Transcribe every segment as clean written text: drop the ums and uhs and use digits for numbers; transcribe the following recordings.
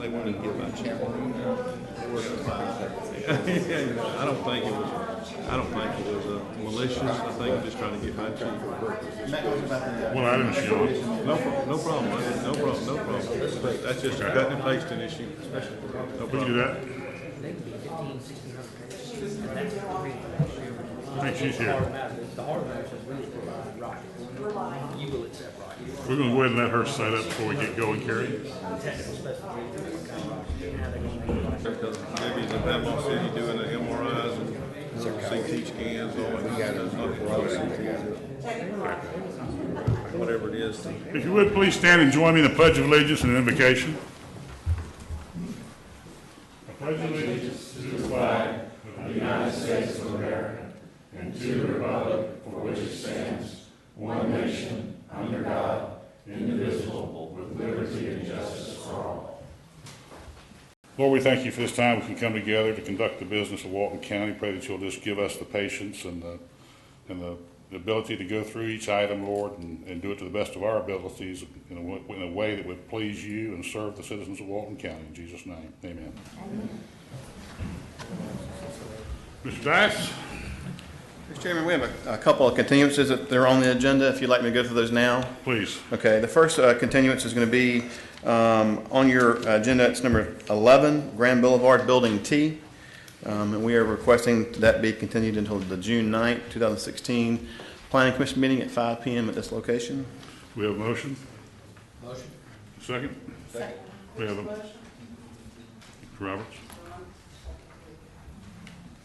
they wanted to give out cheap. I don't think it was malicious. I think they're just trying to get high cheap. What items you on? No problem. No problem. But that's just a cutting and pasting issue. No We can do problem. that. I think she's here. We're going to go ahead and let her set up before we get going, Carrie. Because maybe the Panama City doing the MRIs and CT scans or whatever it is. If you would, please stand and join me in the Pledge of Allegiance and an invocation. I pledge allegiance to the flag of the United States of America and to the republic for which it stands, one nation, under God, indivisible, with liberty and justice for all. Lord, we thank you for this time we can come together to conduct the business of Walton County. Pray that you'll just give us the patience and the ability to go through each item, Lord, and do it to the best of our abilities in a way that would please you and serve the citizens of Walton County. In Jesus' name, amen. Mr. Dice? Mr. Chairman, we have a couple of continuances that are on the agenda, if you'd like me to go through those now. Please. Okay, the first continuance is going to be on your agenda. It's number 11, Grand Boulevard Building T. And we are requesting that be continued until the June 9th, 2016 Planning Commission meeting at 5 p.m. at this location. We have a motion? Motion. Second? Second. We have a... Roberts?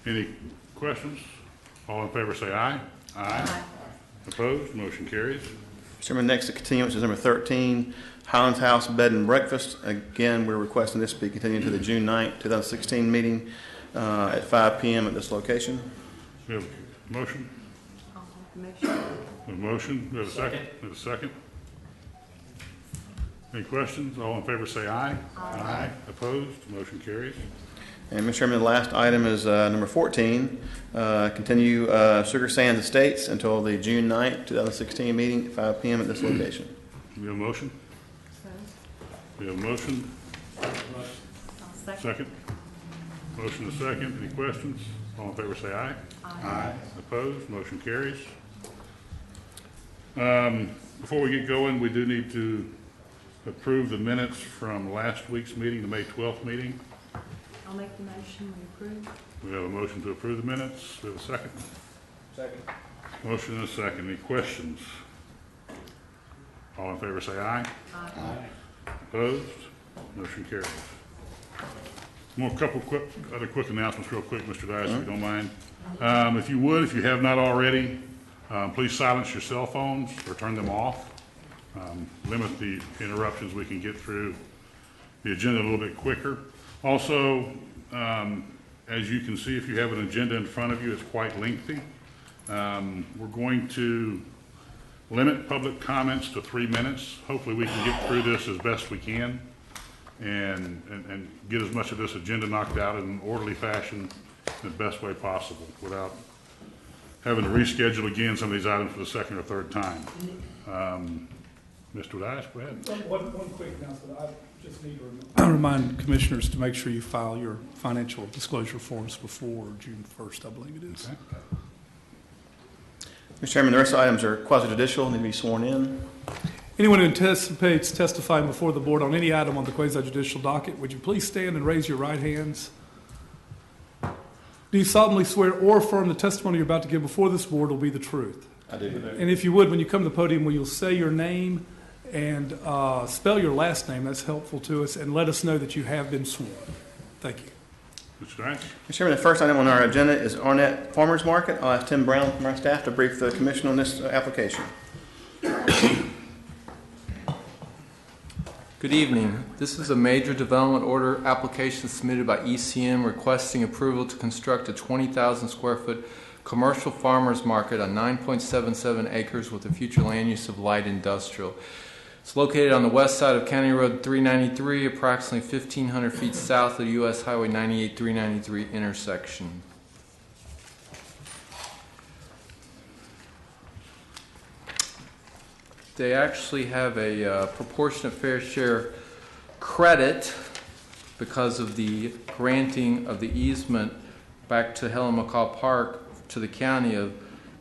Any questions? All in favor say aye. Aye. Opposed? Motion carries. Mr. Chairman, next continuance is number 13, Highlands House Bed and Breakfast. Again, we're requesting this be continued to the June 9th, 2016 meeting at 5 p.m. at this location. We have a motion? We have a motion. We have a second? We have a second. Any questions? All in favor say aye. Aye. Opposed? Motion carries. And Mr. Chairman, the last item is number 14, continue Sugar Sands Estates until the June 9th, 2016 meeting at 5 p.m. at this location. We have a motion? We have a motion? Second? Motion is second. Any questions? All in favor say aye. Aye. Opposed? Motion carries. Before we get going, we do need to approve the minutes from last week's meeting, the May 12th meeting. I'll make the motion, we approve. We have a motion to approve the minutes. We have a second. Second. Motion and a second. Any questions? All in favor say aye. Aye. Opposed? Motion carries. More couple other quick announcements real quick, Mr. Dice, if you don't mind. If you would, if you have not already, please silence your cell phones or turn them off. Limit the interruptions. We can get through the agenda a little bit quicker. Also, as you can see, if you have an agenda in front of you, it's quite lengthy. We're going to limit public comments to 3 minutes. Hopefully we can get through this as best we can and get as much of this agenda knocked out in an orderly fashion in the best way possible without having to reschedule again some of these items for the second or third time. Mr. Dice, go ahead. One quick announcement. I just need to remind commissioners to make sure you file your financial disclosure forms before June 1st, I believe it is. Okay. Mr. Chairman, the rest of the items are quasi-judicial, need to be sworn in. Anyone who anticipates testifying before the board on any item on the quasi-judicial docket, would you please stand and raise your right hands? Do you solemnly swear or affirm the testimony you're about to give before this board will be the truth? I do. And if you would, when you come to the podium, will you say your name and spell your last name? That's helpful to us, and let us know that you have been sworn. Thank you. Mr. Dice? Mr. Chairman, the first item on our agenda is Arnett Farmers Market. I'll ask Tim Brown from our staff to brief the commission on this application. Good evening. This is a major development order application submitted by ECM requesting approval to construct a 20,000 square foot commercial farmers market on 9.77 acres with a future land use of light industrial. It's located on the west side of County Road 393, approximately 1,500 feet south of the U.S. Highway 98-393 intersection. They actually have a proportionate fair share credit because of the granting of the easement back to Helen McCall Park to the county of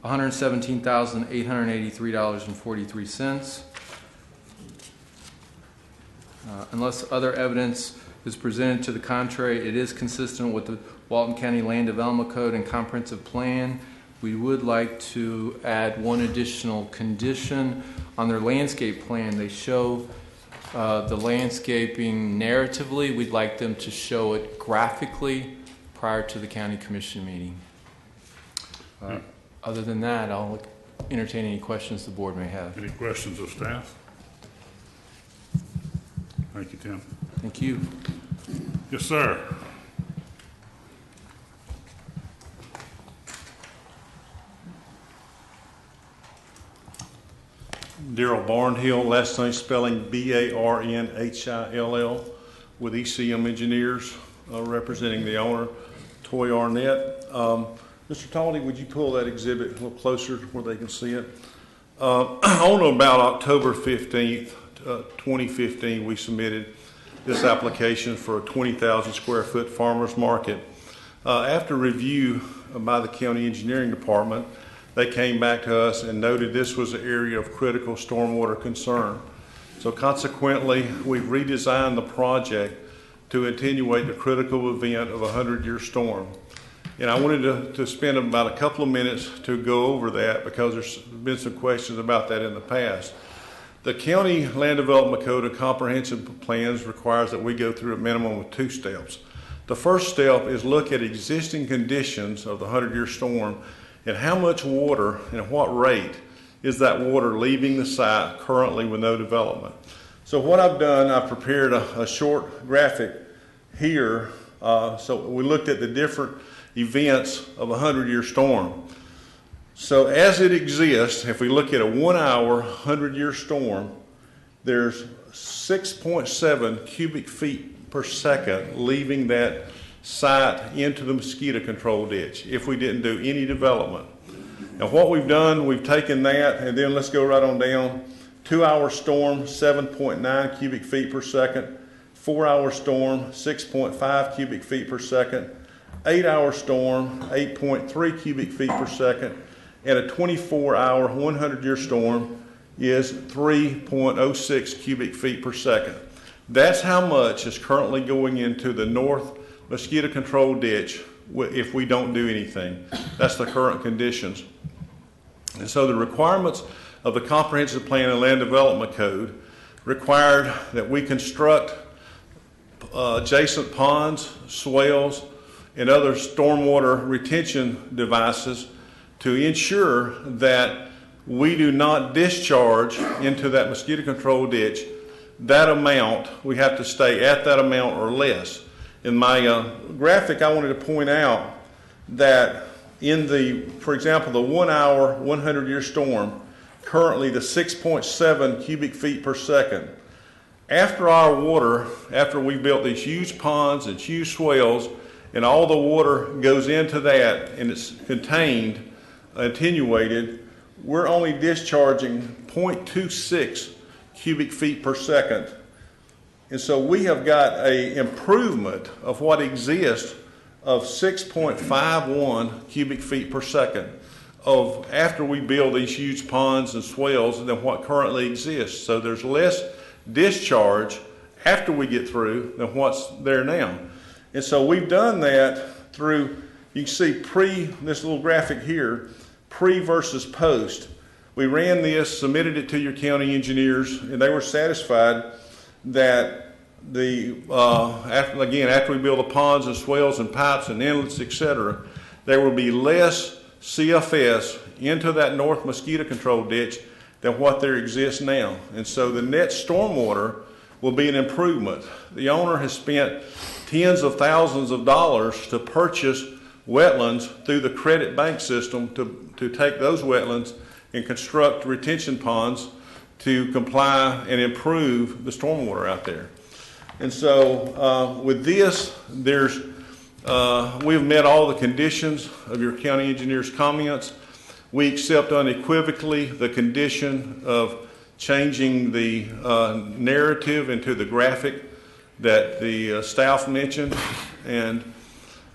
$117,883.43. Unless other evidence is presented to the contrary, it is consistent with the Walton County Land Development Code and Comprehensive Plan. We would like to add one additional condition on their landscape plan. They show the landscaping narratively. We'd like them to show it graphically prior to the county commission meeting. Other than that, I'll entertain any questions the board may have. Any questions of staff? Thank you, Tim. Thank you. Yes, sir. Daryl Barnhill, last name spelling Barnhill, with ECM Engineers, representing the owner, Toy Arnett. Mr. Talty, would you pull that exhibit a little closer where they can see it? On or about October 15th, 2015, we submitted this application for a 20,000 square foot farmer's market. After review by the county engineering department, they came back to us and noted this was an area of critical stormwater concern. So consequently, we've redesigned the project to attenuate the critical event of a 100-year storm. And I wanted to spend about a couple of minutes to go over that because there's been some questions about that in the past. The County Land Development Code and Comprehensive Plans requires that we go through a minimum of 2 steps. The first step is look at existing conditions of the 100-year storm and how much water and at what rate is that water leaving the site currently with no development. So what I've done, I've prepared a short graphic here. So we looked at the different events of a 100-year storm. So as it exists, if we look at a 1 hour, 100-year storm, there's 6.7 cubic feet per second leaving that site into the mosquito control ditch if we didn't do any development. Now what we've done, we've taken that, and then let's go right on down. 2 hour storm, 7.9 cubic feet per second. 4 hour storm, 6.5 cubic feet per second. 8 hour storm, 8.3 cubic feet per second. And a 24 hour, 100-year storm is 3.06 cubic feet per second. That's how much is currently going into the north mosquito control ditch if we don't do anything. That's the current conditions. And so the requirements of the Comprehensive Plan and Land Development Code required that we construct adjacent ponds, swales, and other stormwater retention devices to ensure that we do not discharge into that mosquito control ditch that amount. We have to stay at that amount or less. In my graphic, I wanted to point out that in for example, the 1 hour, 100-year storm, currently the 6.7 cubic feet per second. After our water, after we built these huge ponds and huge swales, and all the water goes into that and it's contained, attenuated, we're only discharging 0.26 cubic feet per second. And so we have got an improvement of what exists of 6.51 cubic feet per second of after we build these huge ponds and swales than what currently exists. So there's less discharge after we get through than what's there now. And so we've done that through, you can see this little graphic here, pre versus post. We ran this, submitted it to your county engineers, and they were satisfied that after we build the ponds and swales and pipes and inlets, etc., there will be less CFS into that north mosquito control ditch than what there exists now. And so the net stormwater will be an improvement. The owner has spent tens of thousands of dollars to purchase wetlands through the credit bank system to take those wetlands and construct retention ponds to comply and improve the stormwater out there. And so with this, we've met all the conditions of your county engineer's comments. We accept unequivocally the condition of changing the narrative into the graphic that the staff mentioned, and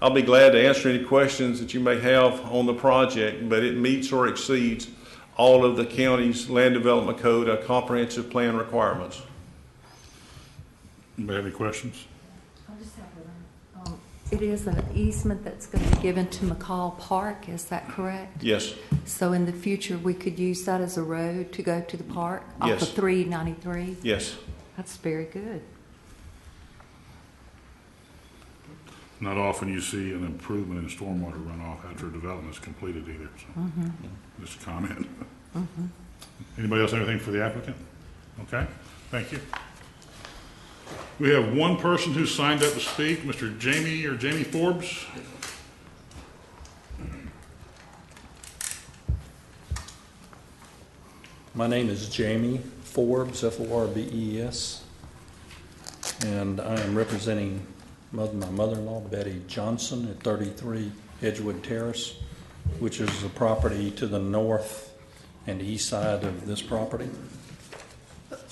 I'll be glad to answer any questions that you may have on the project, but it meets or exceeds all of the county's land development code, comprehensive plan requirements. Anybody have any questions? I just have one. It is an easement that's going to be given to McCall Park, is that correct? Yes, So in the future, we could use that as a road to go to the park off Yes. of 393? yes. That's very good. Not often you see an improvement in stormwater runoff after a development is completed either, so just a comment. Anybody else have anything for the applicant? Okay, thank you. We have one person who signed up to speak, Mr. Jamie Forbes. My name is Jamie Forbes, Forbes, and I am representing my mother-in-law, Betty Johnson, at 33 Edgewood Terrace, which is the property to the north and east side of this property.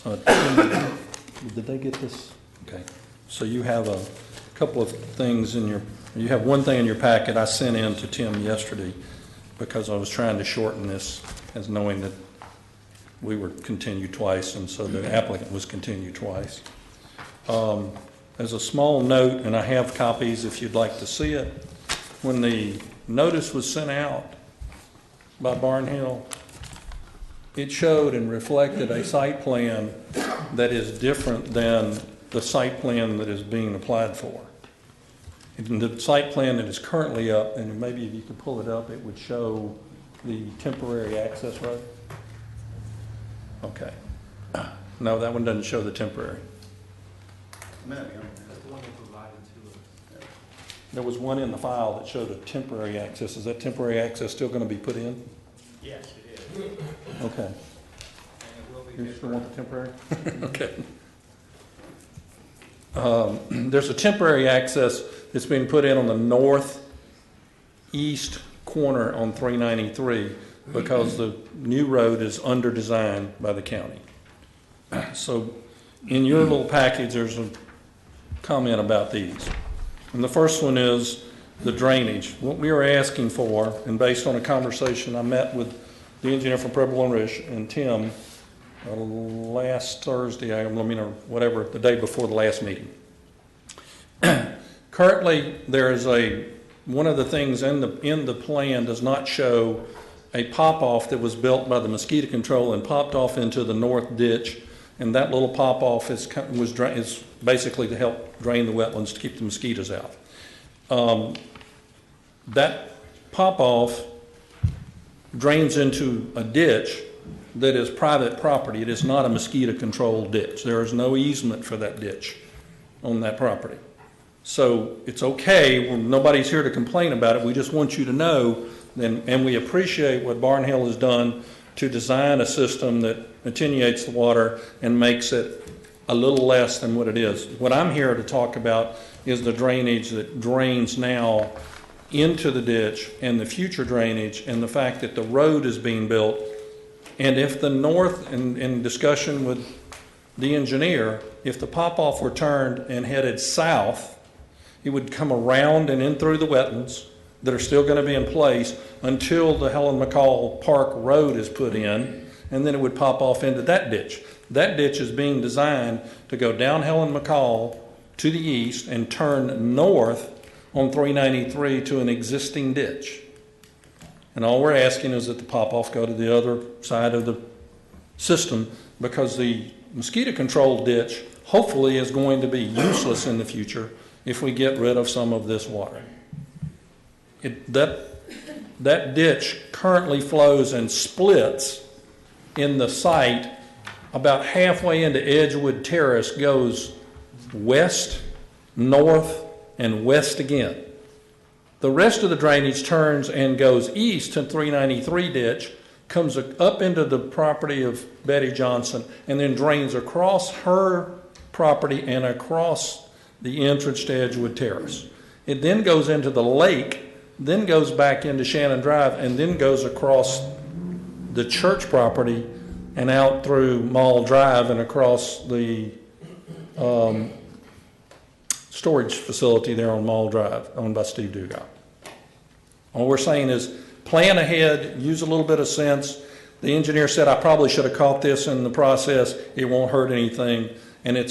Did they get this? Okay. So you have a couple of things you have one thing in your packet I sent in to Tim yesterday because I was trying to shorten this as knowing that we were continued twice, and so the applicant was continued twice. As a small note, and I have copies if you'd like to see it, when the notice was sent out by Barnhill, it showed and reflected a site plan that is different than the site plan that is being applied for. And the site plan that is currently up, and maybe if you could pull it up, it would show the temporary access road. Okay. No, that one doesn't show the temporary. There was one in the file that showed a temporary access. Is that temporary access still going to be put in? Yes, it is. Okay. And it will be You still want the temporary? Okay. temporary. There's a temporary access that's being put in on the northeast corner on 393 because the new road is under design by the county. So in your little package, there's a comment about these. And the first one is the drainage. What we are asking for, and based on a conversation I met with the engineer from Preble and Rish and Tim last Thursday, or whatever, the day before the last meeting. Currently, there is one of the things in the plan does not show a pop-off that was built by the mosquito control and popped off into the north ditch, and that little pop-off is basically to help drain the wetlands to keep the mosquitoes out. That pop-off drains into a ditch that is private property. It is not a mosquito-controlled ditch. There is no easement for that ditch on that property. So it's okay. Nobody's here to complain about it. We just want you to know, and we appreciate what Barnhill has done to design a system that attenuates the water and makes it a little less than what it is. What I'm here to talk about is the drainage that drains now into the ditch and the future drainage and the fact that the road is being built. And if the north, in discussion with the engineer, if the pop-off were turned and headed south, it would come around and in through the wetlands that are still going to be in place until the Helen McCall Park Road is put in, and then it would pop off into that ditch. That ditch is being designed to go down Helen McCall to the east and turn north on 393 to an existing ditch. And all we're asking is that the pop-off go to the other side of the system, because the mosquito-controlled ditch hopefully is going to be useless in the future if we get rid of some of this water. That ditch currently flows and splits in the site about halfway into Edgewood Terrace, goes west, north, and west again. The rest of the drainage turns and goes east to 393 ditch, comes up into the property of Betty Johnson, and then drains across her property and across the entrance to Edgewood Terrace. It then goes into the lake, then goes back into Shannon Drive, and then goes across the church property and out through Mall Drive and across the storage facility there on Mall Drive, owned by Steve Dugas. All we're saying is plan ahead, use a little bit of sense. The engineer said, I probably should have caught this in the process. It won't hurt anything, and it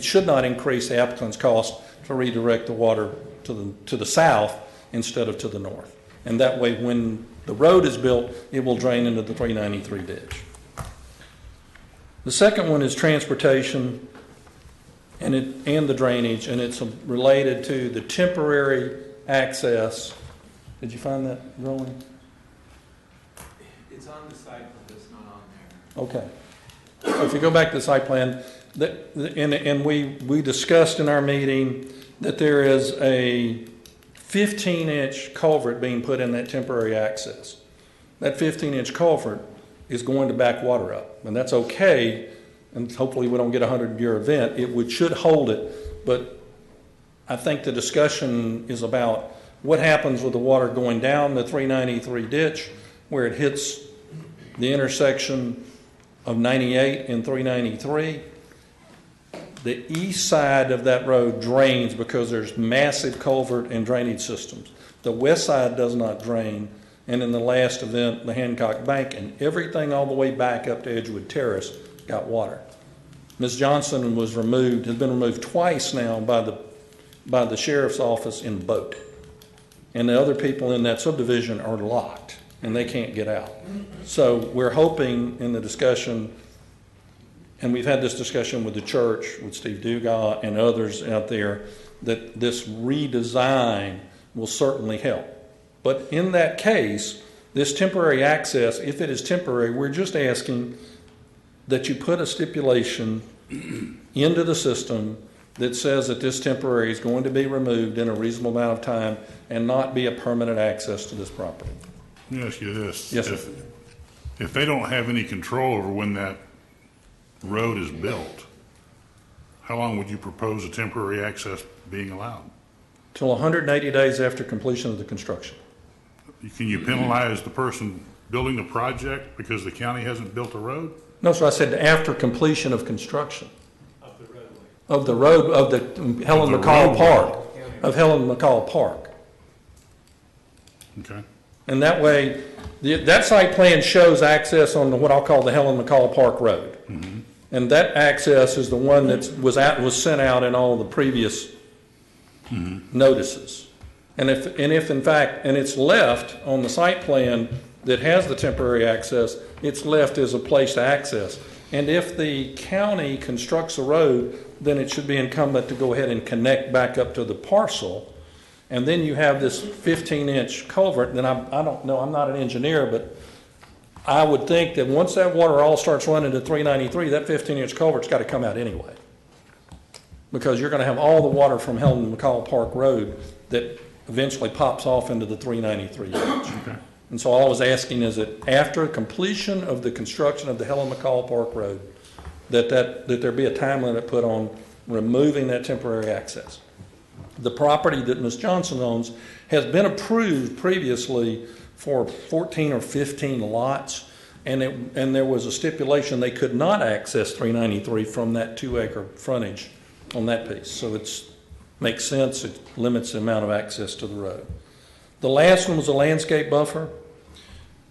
should not increase the applicant's cost to redirect the water to the south instead of to the north. And that way, when the road is built, it will drain into the 393 ditch. The second one is transportation and the drainage, and it's related to the temporary access. Did you find that, Roland? It's on the site, but it's not on there. Okay. So if you go back to the site plan, and we discussed in our meeting that there is a 15-inch culvert being put in that temporary access. That 15-inch culvert is going to back water up, and that's okay, and hopefully we don't get a 100-year event. It should hold it, but I think the discussion is about what happens with the water going down the 393 ditch where it hits the intersection of 98 and 393. The east side of that road drains because there's massive culvert and drainage systems. The west side does not drain, and in the last event, the Hancock Bank and everything all the way back up to Edgewood Terrace got water. Ms. Johnson has been removed twice now by the sheriff's office in boat. And the other people in that subdivision are locked, and they can't get out. So we're hoping in the discussion, and we've had this discussion with the church, with Steve Dugas and others out there, that this redesign will certainly help. But in that case, this temporary access, if it is temporary, we're just asking that you put a stipulation into the system that says that this temporary is going to be removed in a reasonable amount of time and not be a permanent access to this property. Let me ask you this. Yes, sir. If they don't have any control over when that road is built, how long would you propose a temporary access being allowed? Till 180 days after completion of the construction. Can you penalize the person building the project because the county hasn't built a road? No, sir, I said after completion of construction. Of the roadway. Of the road, of the Helen Of the McCall roadway. Park. Of Helen McCall Park. Okay. And that way, that site plan shows access on what I'll call the Helen McCall Park Road. Mm-hmm. And that access is the one that was sent out in all the previous notices. And if in fact, and it's left on the site plan that has the temporary access, it's left as a place to access. And if the county constructs a road, then it should be incumbent to go ahead and connect back up to the parcel. And then you have this 15-inch culvert. Then I don't know, I'm not an engineer, but I would think that once that water all starts running to 393, that 15-inch culvert's got to come out anyway. Because you're going to have all the water from Helen McCall Park Road that eventually pops off into the 393 ditch. Okay. And so all I was asking is that after completion of the construction of the Helen McCall Park Road, that there be a time limit put on removing that temporary access. The property that Ms. Johnson owns has been approved previously for 14 or 15 lots, and there was a stipulation they could not access 393 from that 2-acre frontage on that piece. So it makes sense. It limits the amount of access to the road. The last one was a landscape buffer,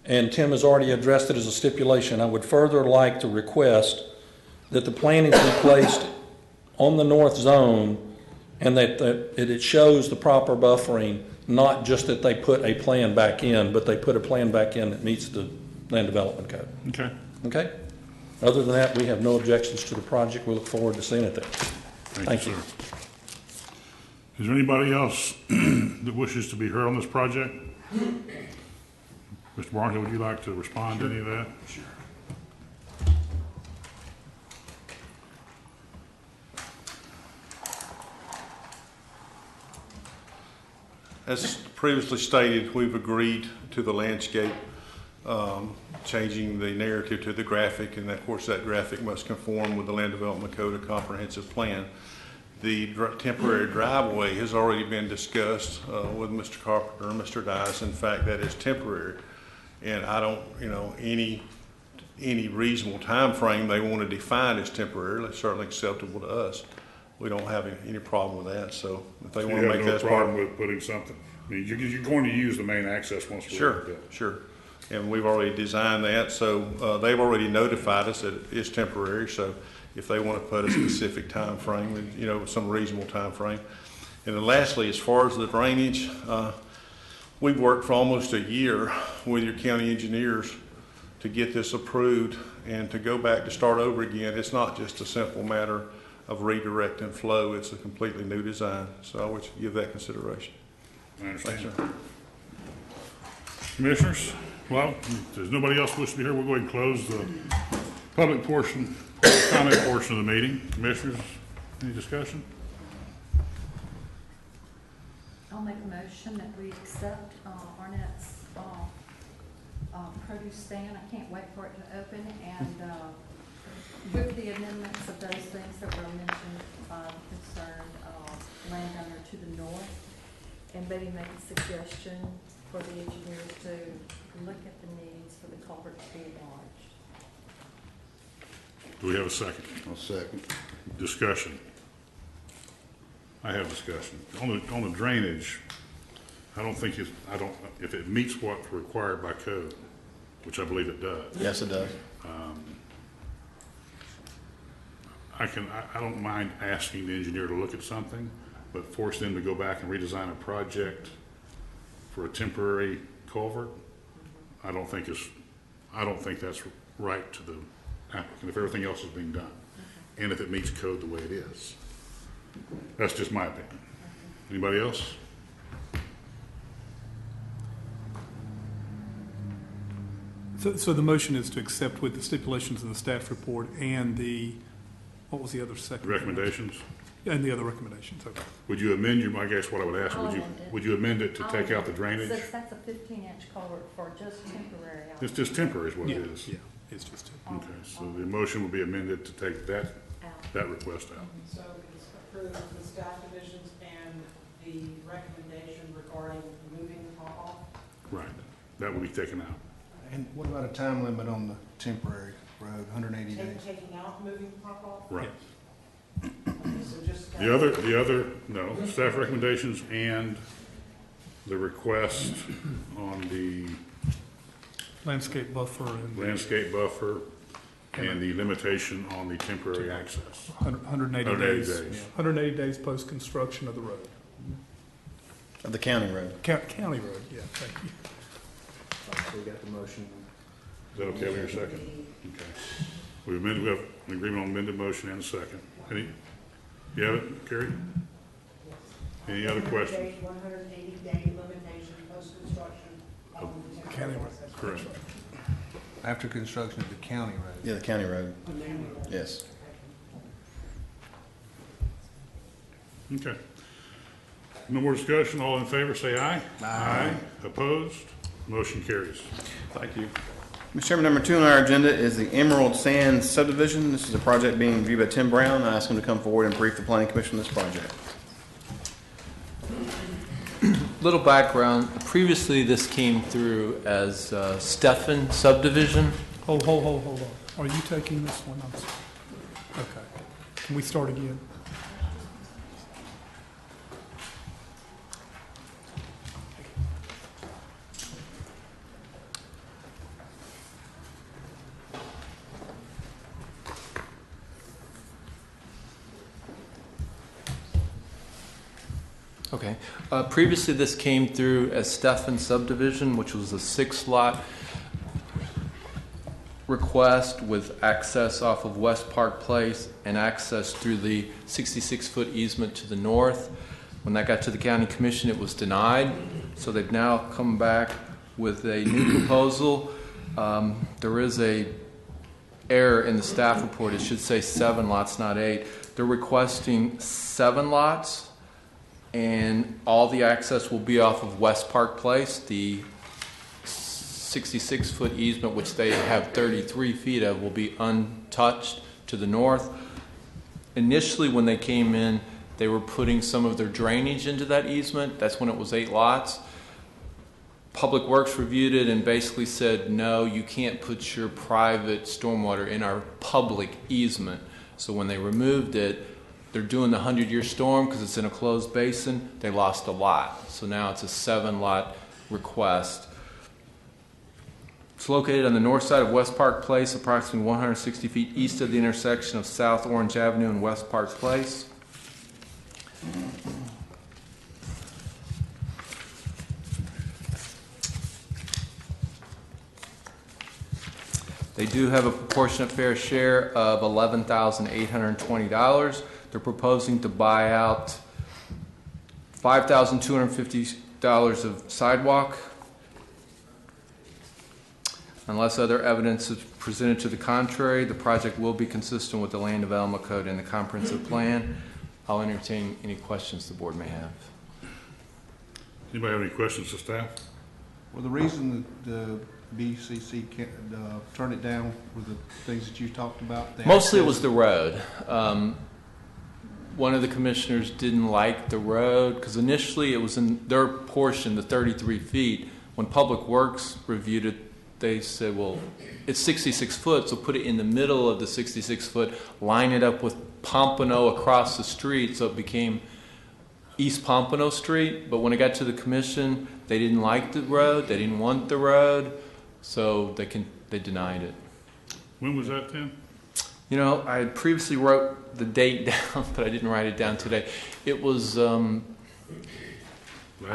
and Tim has already addressed it as a stipulation. I would further like to request that the planting be placed on the north zone and that it shows the proper buffering, not just that they put a plan back in, but they put a plan back in that meets the land development code. Okay. Okay? Other than that, we have no objections to the project. We look forward to seeing it there. Thank you, sir. Is there anybody else that wishes to be heard on this project? Mr. Barnhill, would you like to respond to any of that? Sure. As previously stated, we've agreed to the landscape, changing the narrative to the graphic, and of course that graphic must conform with the Land Development Code, a comprehensive plan. The temporary driveway has already been discussed with Mr. Carpenter and Mr. Dice. In fact, that is temporary, and I don't, any reasonable time frame they want to define as temporary, that's certainly acceptable to us. we don't have any problem with that, so if they You want to have make no that as problem part. with putting something, I mean, you're going to use the main access once we're Sure, built. sure. And we've already designed that, so they've already notified us that it is temporary, so if they want to put a specific time frame, you know, some reasonable time frame. And then lastly, as far as the drainage, we've worked for almost a year with your county engineers to get this approved, and to go back to start over again, it's not just a simple matter of redirecting flow, it's a completely new design. So I want you to give that consideration. I understand. Thanks, sir. Commissioners, well, if there's nobody else wishing to be here, we'll go ahead and close the public portion, comment portion of the meeting. Commissioners, any discussion? I'll make a motion that we accept Arnett's produce stand. I can't wait for it to open, and with the amendments of those things that were mentioned by the concerned landowner to the north, and maybe make a suggestion for the engineers to look at the needs for the culvert to be enlarged. Do we have a second? I'll second. Discussion. I have discussion. On the drainage, I don't think if it meets what's required by code, which I believe it does, Yes, it does. I don't mind asking the engineer to look at something, but force them to go back and redesign a project for a temporary culvert, I don't think that's right to the applicant if everything else is being done, and if it meets code the way it is. That's just my opinion. Anybody else? So the motion is to accept with the stipulations of the staff report and what was the other second? Recommendations? And the other recommendations, okay. Would you amend I guess what I would ask, I'll amend it. would you amend it to take out the drainage? Since that's a 15-inch culvert for just temporary. It's just temporary is what it Yeah, is. yeah, it's just, Okay, so the motion will be amended to take that request out. So it's approved the staff divisions and the recommendation regarding moving the pop-off? Right, that will be taken out. And what about a time limit on the temporary road, 180 days? Taking out moving the pop-off? Right. Okay, so just. No, staff recommendations and the request on the landscape buffer and landscape buffer and the limitation on the temporary access. 180 180 days. days. 180 days post-construction of the road. Of the county road. County road, yeah, thank you. So we got the motion. Is that okay with your second? Okay. We have an agreement on amended motion and a second. You have it, Carrie? Any other questions? 180-day limitation post-construction on the County temporary road. access. Correct. After construction of the county road. Yeah, the county road. Yes. Okay. No more discussion. All in favor, say aye. Aye. Opposed? Motion carries. Thank you. Mr. Chairman, number 2 on our agenda is the Emerald Sands subdivision. This is a project being reviewed by Tim Brown. I ask him to come forward and brief the planning commission on this project. Little background, previously this came through as Stephan subdivision. Hold on. Are you taking this one? I'm sorry. Okay. Can we start again? Okay. Previously, this came through as Stephan subdivision, which was a 6-lot request with access off of West Park Place and access through the 66-foot easement to the north. When that got to the county commission, it was denied. So they've now come back with a new proposal. There is a error in the staff report. It should say 7 lots, not 8. They're requesting 7 lots. And all the access will be off of West Park Place. The 66-foot easement, which they have 33 feet of, will be untouched to the north. Initially, when they came in, they were putting some of their drainage into that easement. That's when it was 8 lots. Public Works reviewed it and basically said, no, you can't put your private stormwater in our public easement. So when they removed it, they're doing the 100-year storm because it's in a closed basin. They lost a lot. So now it's a 7-lot request. It's located on the north side of West Park Place, approximately 160 feet east of the intersection of South Orange Avenue and West Park Place. They do have a proportionate fair share of $11,820. They're proposing to buy out $5,250 of sidewalk. Unless other evidence is presented to the contrary, the project will be consistent with the Land Development Code and the Comprehensive Plan. I'll entertain any questions the board may have. Anybody have any questions to staff? Well, the reason that the BCC can't, turn it down were the things that you talked about? The Mostly it access? was the road. One of the commissioners didn't like the road because initially it was in their portion, the 33 feet. When Public Works reviewed it, they said, well, it's 66 foot, so put it in the middle of the 66 foot, line it up with Pompano across the street, so it became East Pompano Street. But when it got to the commission, they didn't like the road, they didn't want the road, so they denied it. When was that, Tim? You know, I had previously wrote the date down, but I didn't write it down today. It was, I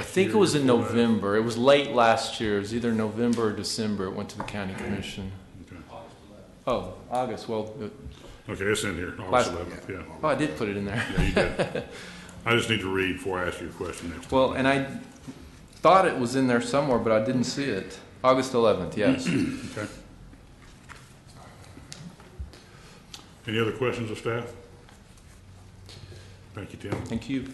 think it was in November. It was late last year. It was either November or December. It went to the county commission. Okay. Oh, August. Well, Okay, it's in here, August 11th, yeah. oh, I did put it in there. Yeah, you did. I just need to read before I ask you a question next time. Well, and I thought it was in there somewhere, but I didn't see it. August 11th, yes. Okay. Any other questions of staff? Thank you, Tim. Thank you.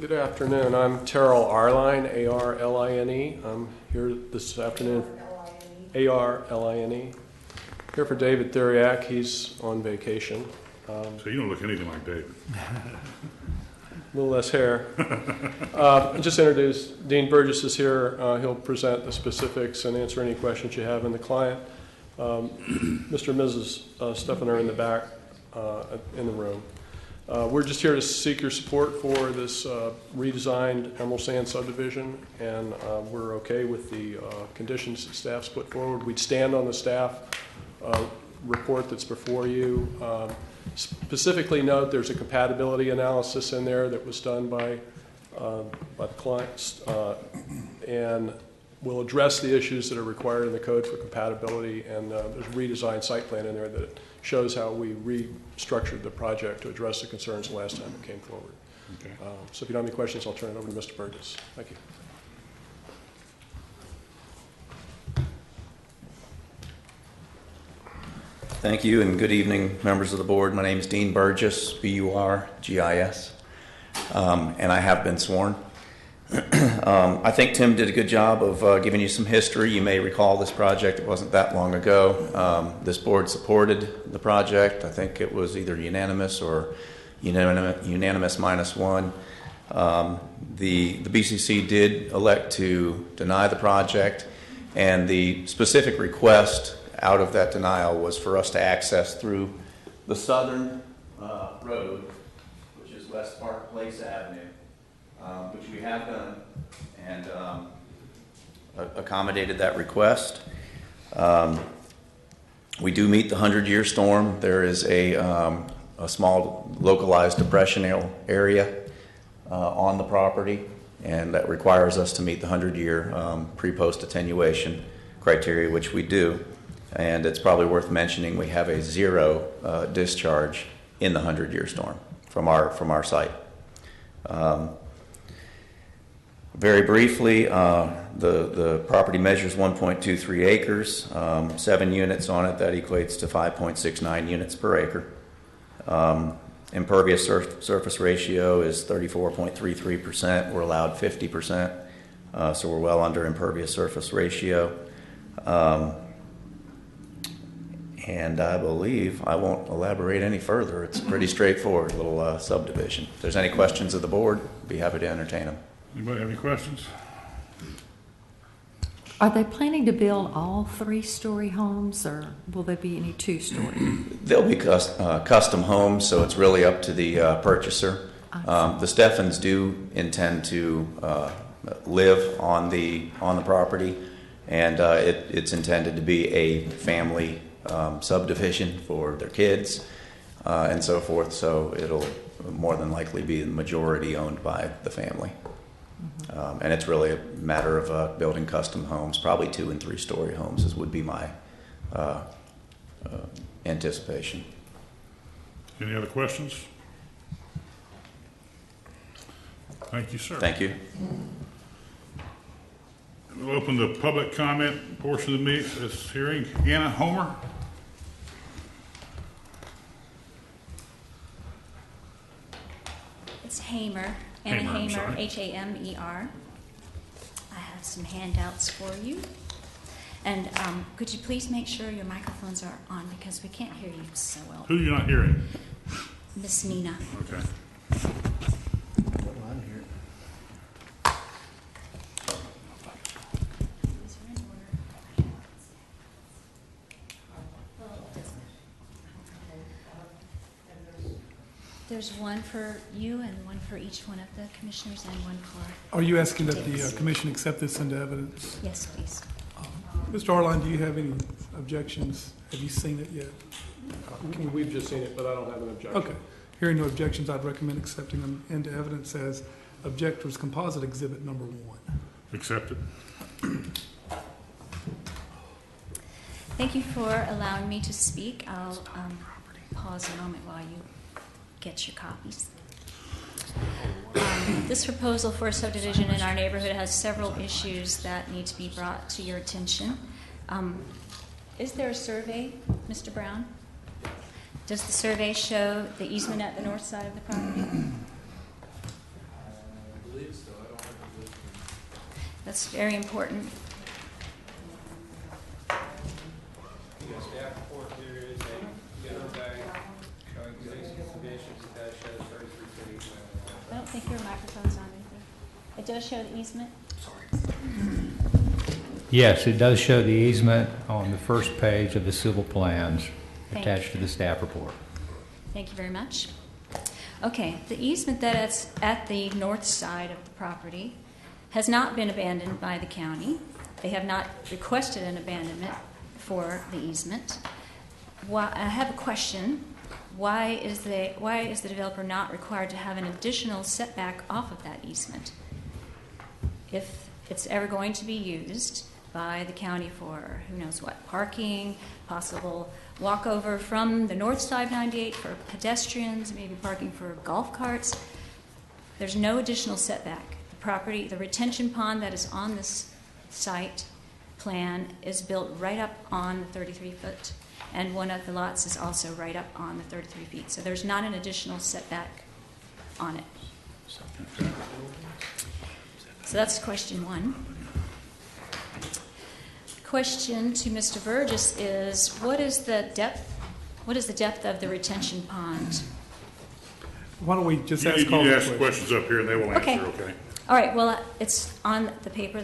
Good afternoon. I'm Terrell Arline, A-R-L-I-N-E. I'm here this afternoon. A-R-L-I-N-E. Here for David Theriak. He's on vacation. So you don't look anything like David. A little less hair. Just introduce, Dean Burgess is here. He'll present the specifics and answer any questions you have in the client. Mr. and Mrs. Stefan are in the back in the room. We're just here to seek your support for this redesigned Emerald Sand subdivision, and we're okay with the conditions that staff's put forward. We'd stand on the staff report that's before you. Specifically note there's a compatibility analysis in there that was done by the clients, and we'll address the issues that are required in the code for compatibility, and there's a redesigned site plan in there that shows how we restructured the project to address the concerns the last time it came forward. Okay. So if you don't have any questions, I'll turn it over to Mr. Burgess. Thank you. Thank you, and good evening, members of the board. My name is Dean Burgess, B-U-R-G-I-S, and I have been sworn. I think Tim did a good job of giving you some history. You may recall this project. It wasn't that long ago. This board supported the project. I think it was either unanimous or unanimous -1. The BCC did elect to deny the project, and the specific request out of that denial was for us to access through the southern road, which is West Park Place Avenue, which we have done, and accommodated that request. We do meet the 100-year storm. There is a small localized depression area on the property, and that requires us to meet the 100-year pre-post attenuation criteria, which we do. And it's probably worth mentioning we have a 0 discharge in the 100-year storm from our site. Very briefly, the property measures 1.23 acres, 7 units on it. That equates to 5.69 units per acre. Impervious surface ratio is 34.33%. We're allowed 50%, so we're well under impervious surface ratio. And I believe I won't elaborate any further. It's pretty straightforward little subdivision. If there's any questions of the board, I'd be happy to entertain them. Anybody have any questions? Are they planning to build all 3-story homes, or will there be any 2-story? They'll be custom homes, so it's really up to the purchaser. The Steffens do intend to live on the property, and it's intended to be a family subdivision for their kids and so forth. So it'll more than likely be the majority owned by the family. And it's really a matter of building custom homes, probably 2- and 3-story homes, would be my anticipation. Any other questions? Thank you, sir. Thank you. We'll open the public comment portion of this hearing. Anna Homer. It's Hamer, Anna Hamer, I'm Hamer, sorry. Hamer. I have some handouts for you. And could you please make sure your microphones are on because we can't hear you so well. Who are you not hearing? Miss Nina. Okay. There's one for you and one for each one of the commissioners and one for... Are you asking that the Davis. commission accept this into evidence? Yes, please. Mr. Arline, do you have any objections? Have you seen it yet? We've just seen it, but I don't have an objection. Okay. Hearing no objections, I'd recommend accepting them into evidence as objector's composite exhibit number 1. Accepted. Thank you for allowing me to speak. I'll pause a moment while you get your copies. This proposal for a subdivision in our neighborhood has several issues that need to be brought to your attention. Is there a survey, Mr. Brown? Does the survey show the easement at the north side of the property? I believe so. I don't have the list. That's very important. Staff report, there is a yellow bag showing existing conditions that shows 33 feet. I don't think your microphone's on either. It does show the easement? Yes, it does show the easement on the first page of the civil plans Thank attached to the staff report. Thank you very much. Okay, the easement that's at the north side of the property has not been abandoned by the county. They have not requested an abandonment for the easement. I have a question. Why is the developer not required to have an additional setback off of that easement? If it's ever going to be used by the county for who knows what, parking, possible walkover from the north side of 98 for pedestrians, maybe parking for golf carts, there's no additional setback. The property, the retention pond that is on this site plan is built right up on the 33 foot, and one of the lots is also right up on the 33 feet. So there's not an additional setback on it. So that's question one. Question to Mr. Burgess is, what is the depth of the retention pond? Why don't we just You ask need all to the ask the questions up here and they will answer, Okay. okay? All right, well, it's on the paper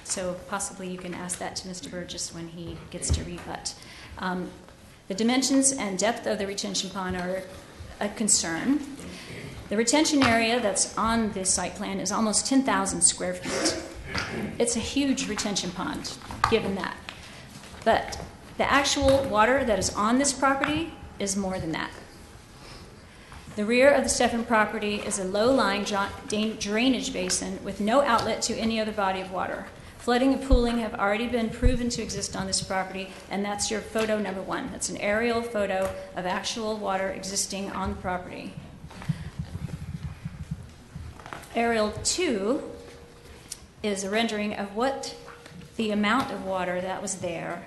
so possibly you can ask that to Mr. Burgess when he gets to rebut. The dimensions and depth of the retention pond are a concern. The retention area that's on this site plan is almost 10,000 square feet. It's a huge retention pond, given that. But the actual water that is on this property is more than that. The rear of the Steffen property is a low-lying drainage basin with no outlet to any other body of water. Flooding and pooling have already been proven to exist on this property, and that's your photo number 1. That's an aerial photo of actual water existing on the property. Aerial 2 is a rendering of what the amount of water that was there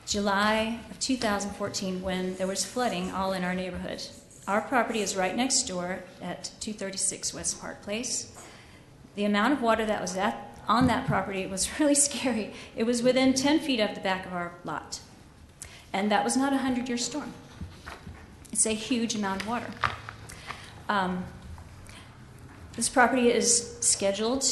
July of 2014 when there was flooding all in our neighborhood. Our property is right next door at 236 West Park Place. The amount of water that was on that property was really scary. It was within 10 feet of the back of our lot. And that was not a 100-year storm. It's a huge amount of water. This property is scheduled,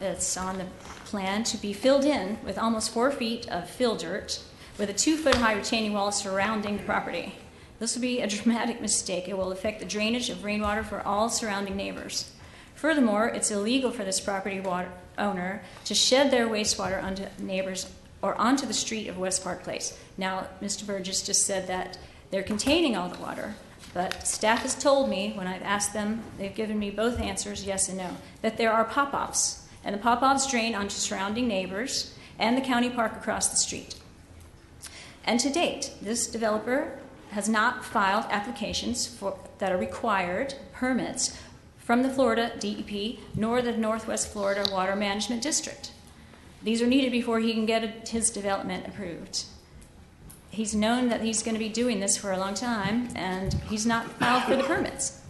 it's on the plan to be filled in with almost 4 feet of fill dirt with a 2-foot-high retaining wall surrounding the property. This will be a dramatic mistake. It will affect the drainage of rainwater for all surrounding neighbors. Furthermore, it's illegal for this property owner to shed their wastewater onto neighbors or onto the street of West Park Place. Now, Mr. Burgess just said that they're containing all the water, but staff has told me, when I've asked them, they've given me both answers, yes and no, that there are pop-offs, and the pop-offs drain onto surrounding neighbors and the county park across the street. And to date, this developer has not filed applications that are required, permits, from the Florida DEP nor the Northwest Florida Water Management District. These are needed before he can get his development approved. He's known that he's going to be doing this for a long time, and he's not filed for the permits.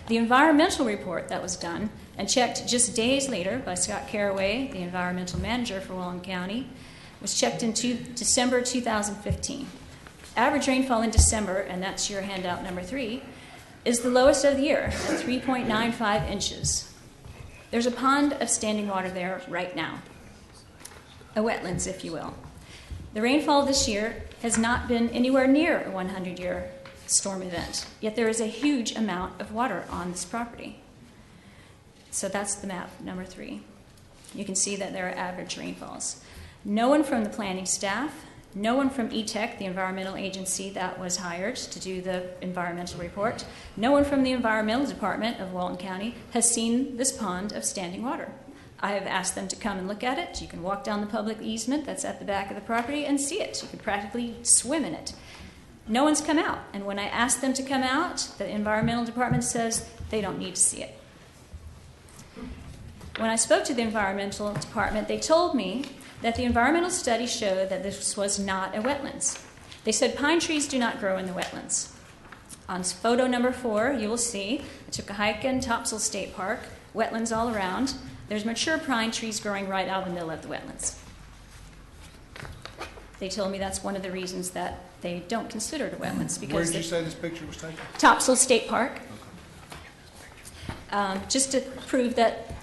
The environmental report that was done and checked just days later by Scott Caraway, the environmental manager for Walton County, was checked in December 2015. Average rainfall in December, and that's your handout number 3, is the lowest of the year at 3.95 inches. There's a pond of standing water there right now, a wetlands, if you will. The rainfall this year has not been anywhere near a 100-year storm event, yet there is a huge amount of water on this property. So that's the map, number 3. You can see that there are average rainfalls. No one from the planning staff, no one from ETEC, the environmental agency that was hired to do the environmental report, no one from the environmental department of Walton County has seen this pond of standing water. I have asked them to come and look at it. You can walk down the public easement that's at the back of the property and see it. You can practically swim in it. No one's come out. And when I asked them to come out, the environmental department says they don't need to see it. When I spoke to the environmental department, they told me that the environmental study showed that this was not a wetlands. They said pine trees do not grow in the wetlands. On photo number 4, you will see, I took a hike in Topsail State Park, wetlands all around. There's mature pine trees growing right out in the middle of the wetlands. They told me that's one of the reasons that they don't consider it a wetlands. Because where did you say this picture was taken? Topsail State Park. Just to prove that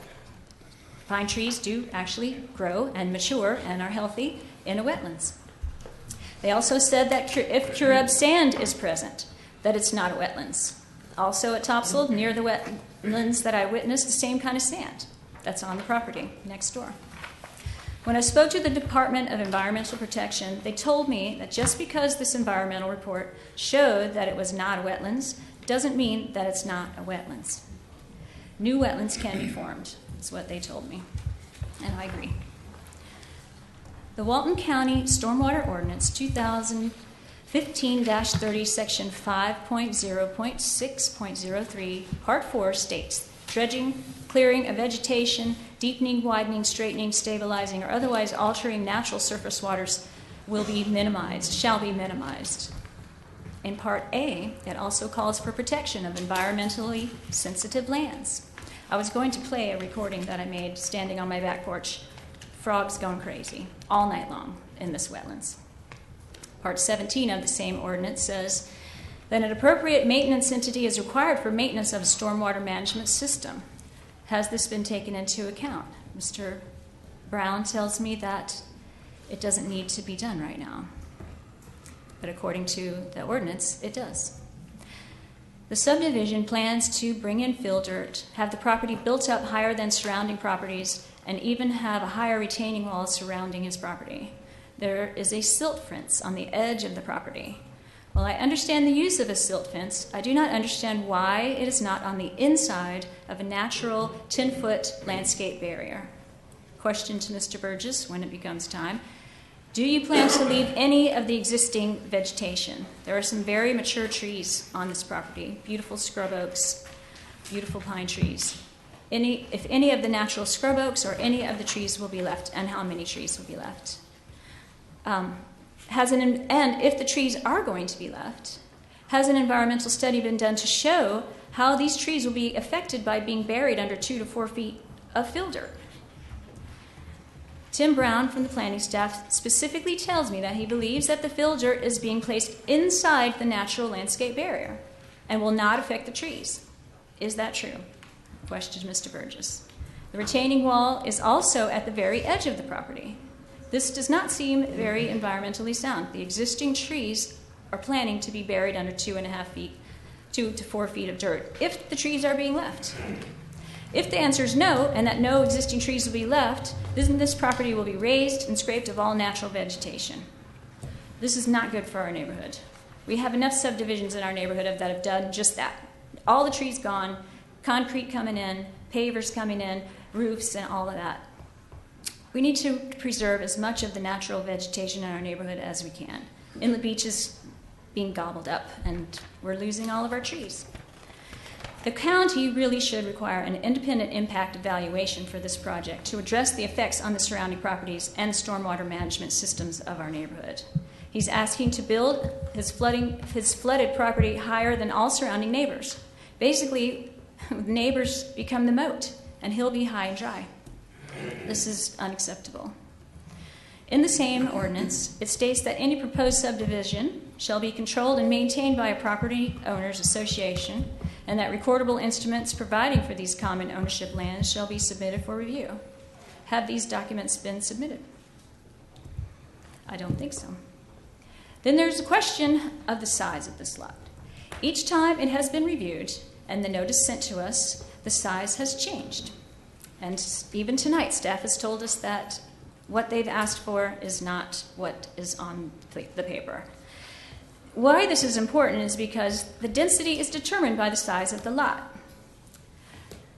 pine trees do actually grow and mature and are healthy in a wetlands. They also said that if Cureb sand is present, that it's not a wetlands. Also at Topsail, near the wetlands that I witnessed, the same kind of sand that's on the property next door. When I spoke to the Department of Environmental Protection, they told me that just because this environmental report showed that it was not a wetlands doesn't mean that it's not a wetlands. New wetlands can be formed, is what they told me, and I agree. The Walton County Stormwater Ordinance 2015-30, Section 5.0.6.03, Part 4 states, dredging, clearing of vegetation, deepening, widening, straightening, stabilizing, or otherwise altering natural surface waters will be minimized, shall be minimized. In Part A, it also calls for protection of environmentally sensitive lands. I was going to play a recording that I made standing on my back porch, frogs going crazy, all night long in this wetlands. Part 17 of the same ordinance says that an appropriate maintenance entity is required for maintenance of a stormwater management system. Has this been taken into account? Mr. Brown tells me that it doesn't need to be done right now. But according to the ordinance, it does. The subdivision plans to bring in fill dirt, have the property built up higher than surrounding properties, and even have a higher retaining wall surrounding his property. There is a silt fence on the edge of the property. While I understand the use of a silt fence, I do not understand why it is not on the inside of a natural 10-foot landscape barrier. Question to Mr. Burgess when it becomes time. Do you plan to leave any of the existing vegetation? There are some very mature trees on this property, beautiful scrub oaks, beautiful pine trees. If any of the natural scrub oaks or any of the trees will be left, and how many trees will be left? And if the trees are going to be left, has an environmental study been done to show how these trees will be affected by being buried under 2 to 4 feet of fill dirt? Tim Brown from the planning staff specifically tells me that he believes that the fill dirt is being placed inside the natural landscape barrier and will not affect the trees. Is that true? questioned Mr. Burgess. The retaining wall is also at the very edge of the property. This does not seem very environmentally sound. The existing trees are planning to be buried under 2 to 4 feet of dirt, if the trees are being left. If the answer is no, and that no existing trees will be left, then this property will be raised and scraped of all natural vegetation. This is not good for our neighborhood. We have enough subdivisions in our neighborhood that have done just that. All the trees gone, concrete coming in, pavers coming in, roofs and all of that. We need to preserve as much of the natural vegetation in our neighborhood as we can. Inlet Beach is being gobbled up, and we're losing all of our trees. The county really should require an independent impact evaluation for this project to address the effects on the surrounding properties and stormwater management systems of our neighborhood. He's asking to build his flooded property higher than all surrounding neighbors. Basically, neighbors become the moat, and he'll be high and dry. This is unacceptable. In the same ordinance, it states that any proposed subdivision shall be controlled and maintained by a property owners association, and that recordable instruments providing for these common ownership lands shall be submitted for review. Have these documents been submitted? I don't think so. Then there's the question of the size of this lot. Each time it has been reviewed and the notice sent to us, the size has changed. And even tonight, staff has told us that what they've asked for is not what is on the paper. Why this is important is because the density is determined by the size of the lot,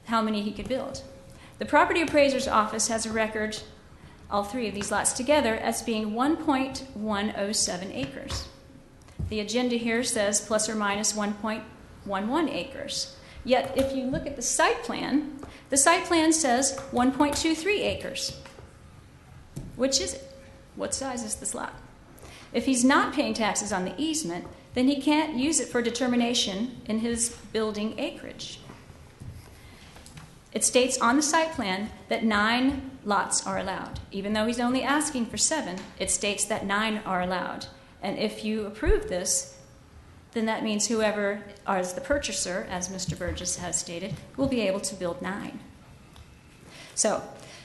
how many he could build. The property appraiser's office has a record, all three of these lots together, as being 1.107 acres. The agenda here says plus or minus 1.11 acres. Yet if you look at the site plan says 1.23 acres. Which is it? What size is this lot? If he's not paying taxes on the easement, then he can't use it for determination in his building acreage. It states on the site plan that 9 lots are allowed. Even though he's only asking for 7, it states that 9 are allowed. And if you approve this, then that means whoever is the purchaser, as Mr. Burgess has stated, will be able to build 9. So,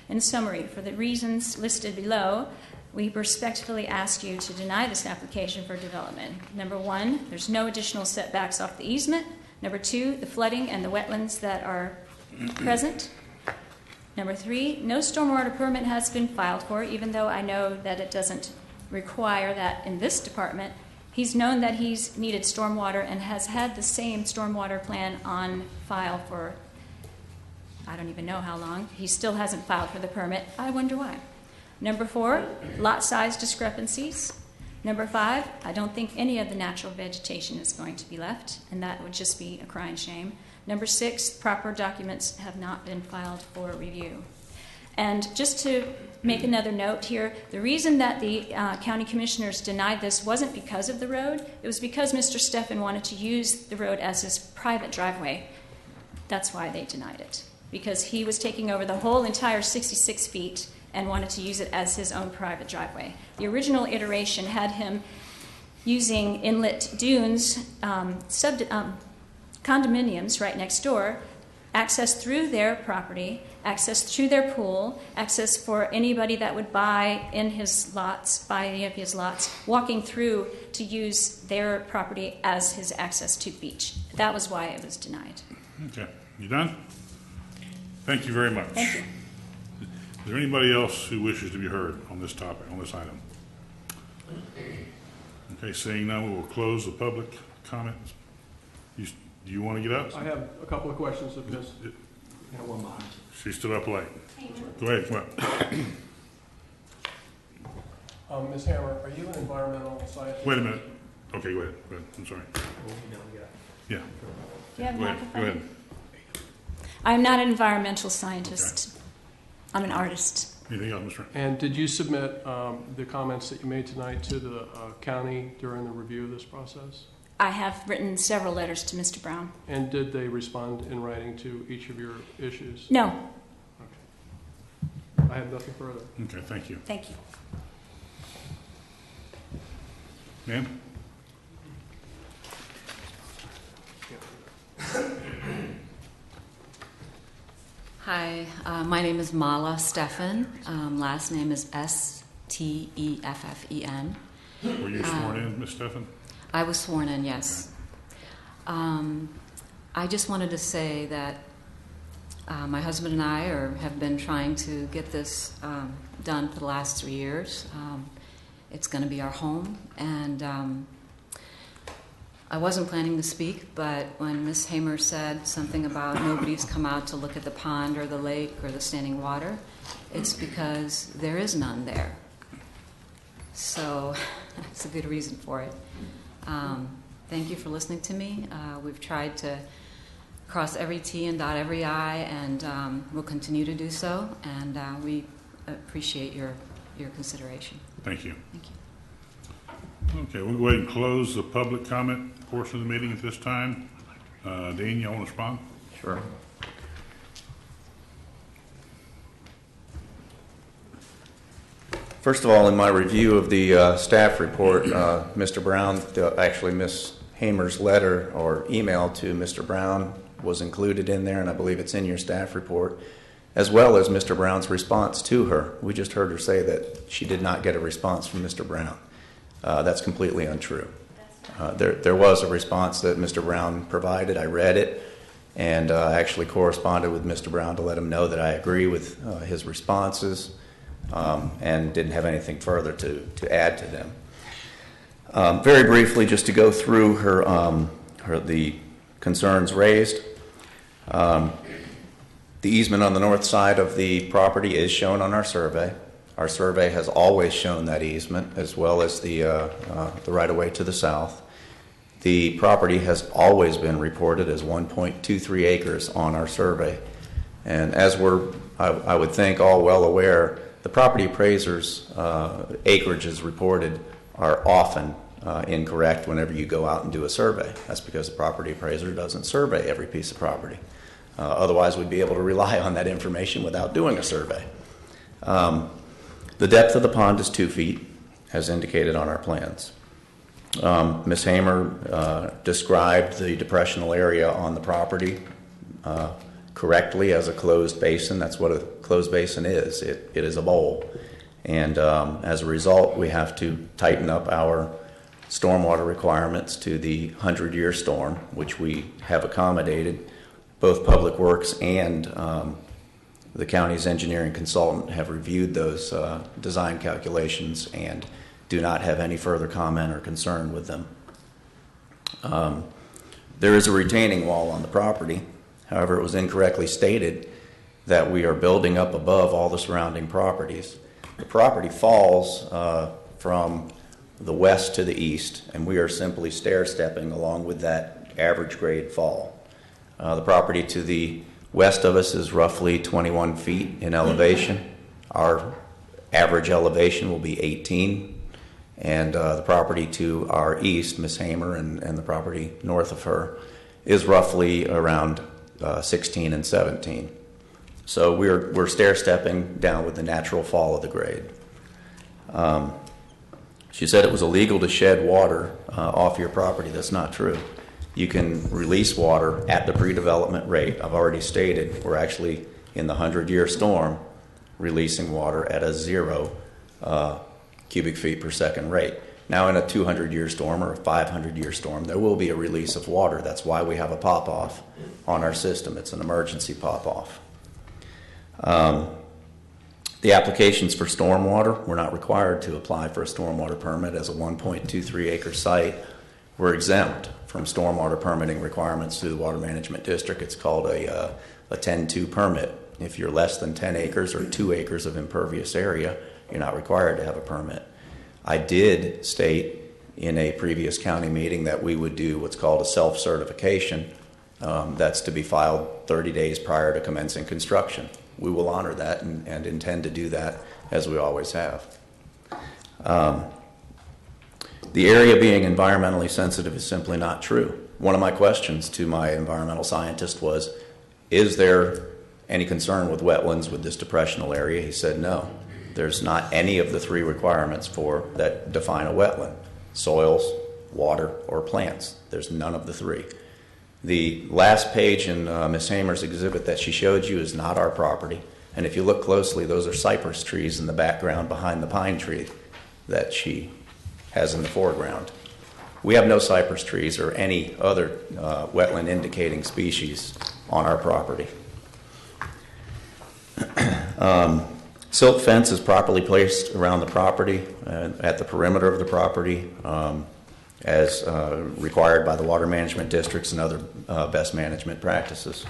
in summary, for the reasons listed below, we respectfully ask you to deny this application for development. Number 1, there's no additional setbacks off the easement. Number 2, the flooding and the wetlands that are present. Number 3, no stormwater permit has been filed for, even though I know that it doesn't require that in this department. He's known that he's needed stormwater and has had the same stormwater plan on file for I don't even know how long. He still hasn't filed for the permit. I wonder why. Number 4, lot size discrepancies. Number 5, I don't think any of the natural vegetation is going to be left, and that would just be a crying shame. Number 6, proper documents have not been filed for review. And just to make another note here, the reason that the county commissioners denied this wasn't because of the road. It was because Mr. Steffen wanted to use the road as his private driveway. That's why they denied it, because he was taking over the whole entire 66 feet and wanted to use it as his own private driveway. The original iteration had him using Inlet Dunes condominiums right next door, access through their property, access through their pool, access for anybody that would buy any of his lots, walking through to use their property as his access to the beach. That was why it was denied. Okay, you done? Thank you very much. Thank you. Is there anybody else who wishes to be heard on this topic, on this item? Okay, seeing none, we will close the public comments. Do you want to get up? I have a couple of questions of Ms. She stood up late. Go ahead, come up. Ms. Hammer, are you an environmental scientist? Wait a minute. Okay, go ahead. I'm sorry. Yeah. Yeah, Go ahead. I'm not an environmental scientist. Okay. I'm an artist. Anything else, Mr. And did you submit the comments that you made tonight to the county during the review of this process? I have written several letters to Mr. Brown. And did they respond in writing to each of your issues? No. Okay. I have nothing further. Okay, thank you. Thank you. Ma'am? Hi, my name is Mala Steffen. Last name is Steffen. Were you sworn in, Ms. Steffen? I was sworn in, yes. I just wanted to say that my husband and I have been trying to get this done for the last 3 years. It's going to be our home, and I wasn't planning to speak, but when Ms. Hamer said something about nobody's come out to look at the pond or the lake or the standing water, it's because there is none there. So that's a good reason for it. Thank you for listening to me. We've tried to cross every T and dot every I, and we'll continue to do so, and we appreciate your consideration. Thank you. Thank you. Okay, we'll go ahead and close the public comment portion of the meeting at this time. Dean, you want to respond? Sure. First of all, in my review of the staff report, Mr. Brown, actually Ms. Hamer's letter or email to Mr. Brown was included in there, and I believe it's in your staff report, as well as Mr. Brown's response to her. We just heard her say that she did not get a response from Mr. Brown. That's completely untrue. There was a response that Mr. Brown provided. I read it, and actually corresponded with Mr. Brown to let him know that I agree with his responses, and didn't have anything further to add to them. Very briefly, just to go through the concerns raised. The easement on the north side of the property is shown on our survey. Our survey has always shown that easement, as well as the right-of-way to the south. The property has always been reported as 1.23 acres on our survey. And as I would think, all well aware, the property appraiser's acreages reported are often incorrect whenever you go out and do a survey. That's because the property appraiser doesn't survey every piece of property. Otherwise, we'd be able to rely on that information without doing a survey. The depth of the pond is 2 feet, as indicated on our plans. Ms. Hamer described the depressional area on the property correctly as a closed basin. That's what a closed basin is. It is a bowl. And as a result, we have to tighten up our stormwater requirements to the 100-year storm, which we have accommodated. Both Public Works and the county's engineering consultant have reviewed those design calculations and do not have any further comment or concern with them. There is a retaining wall on the property. However, it was incorrectly stated that we are building up above all the surrounding properties. The property falls from the west to the east, and we are simply stair-stepping along with that average grade fall. The property to the west of us is roughly 21 feet in elevation. Our average elevation will be 18. And the property to our east, Ms. Hamer, and the property north of her, is roughly around 16 and 17. So we're stair-stepping down with the natural fall of the grade. She said it was illegal to shed water off your property. That's not true. You can release water at the pre-development rate. I've already stated we're actually in the 100-year storm releasing water at a 0 cubic feet per second rate. Now in a 200-year storm or a 500-year storm, there will be a release of water. That's why we have a pop-off on our system. It's an emergency pop-off. The applications for stormwater, we're not required to apply for a stormwater permit as a 1.23 acre site. We're exempt from stormwater permitting requirements through the Water Management District. It's called a 10-2 permit. If you're less than 10 acres or 2 acres of impervious area, you're not required to have a permit. I did state in a previous county meeting that we would do what's called a self-certification. That's to be filed 30 days prior to commencing construction. We will honor that and intend to do that as we always have. The area being environmentally sensitive is simply not true. One of my questions to my environmental scientist was, is there any concern with wetlands with this depressional area? He said no. There's not any of the 3 requirements that define a wetland: soils, water, or plants. There's none of the 3. The last page in Ms. Hamer's exhibit that she showed you is not our property. And if you look closely, those are cypress trees in the background behind the pine tree that she has in the foreground. We have no cypress trees or any other wetland indicating species on our property. Silt fence is properly placed around the property, at the perimeter of the property, as required by the water management districts and other best management practices.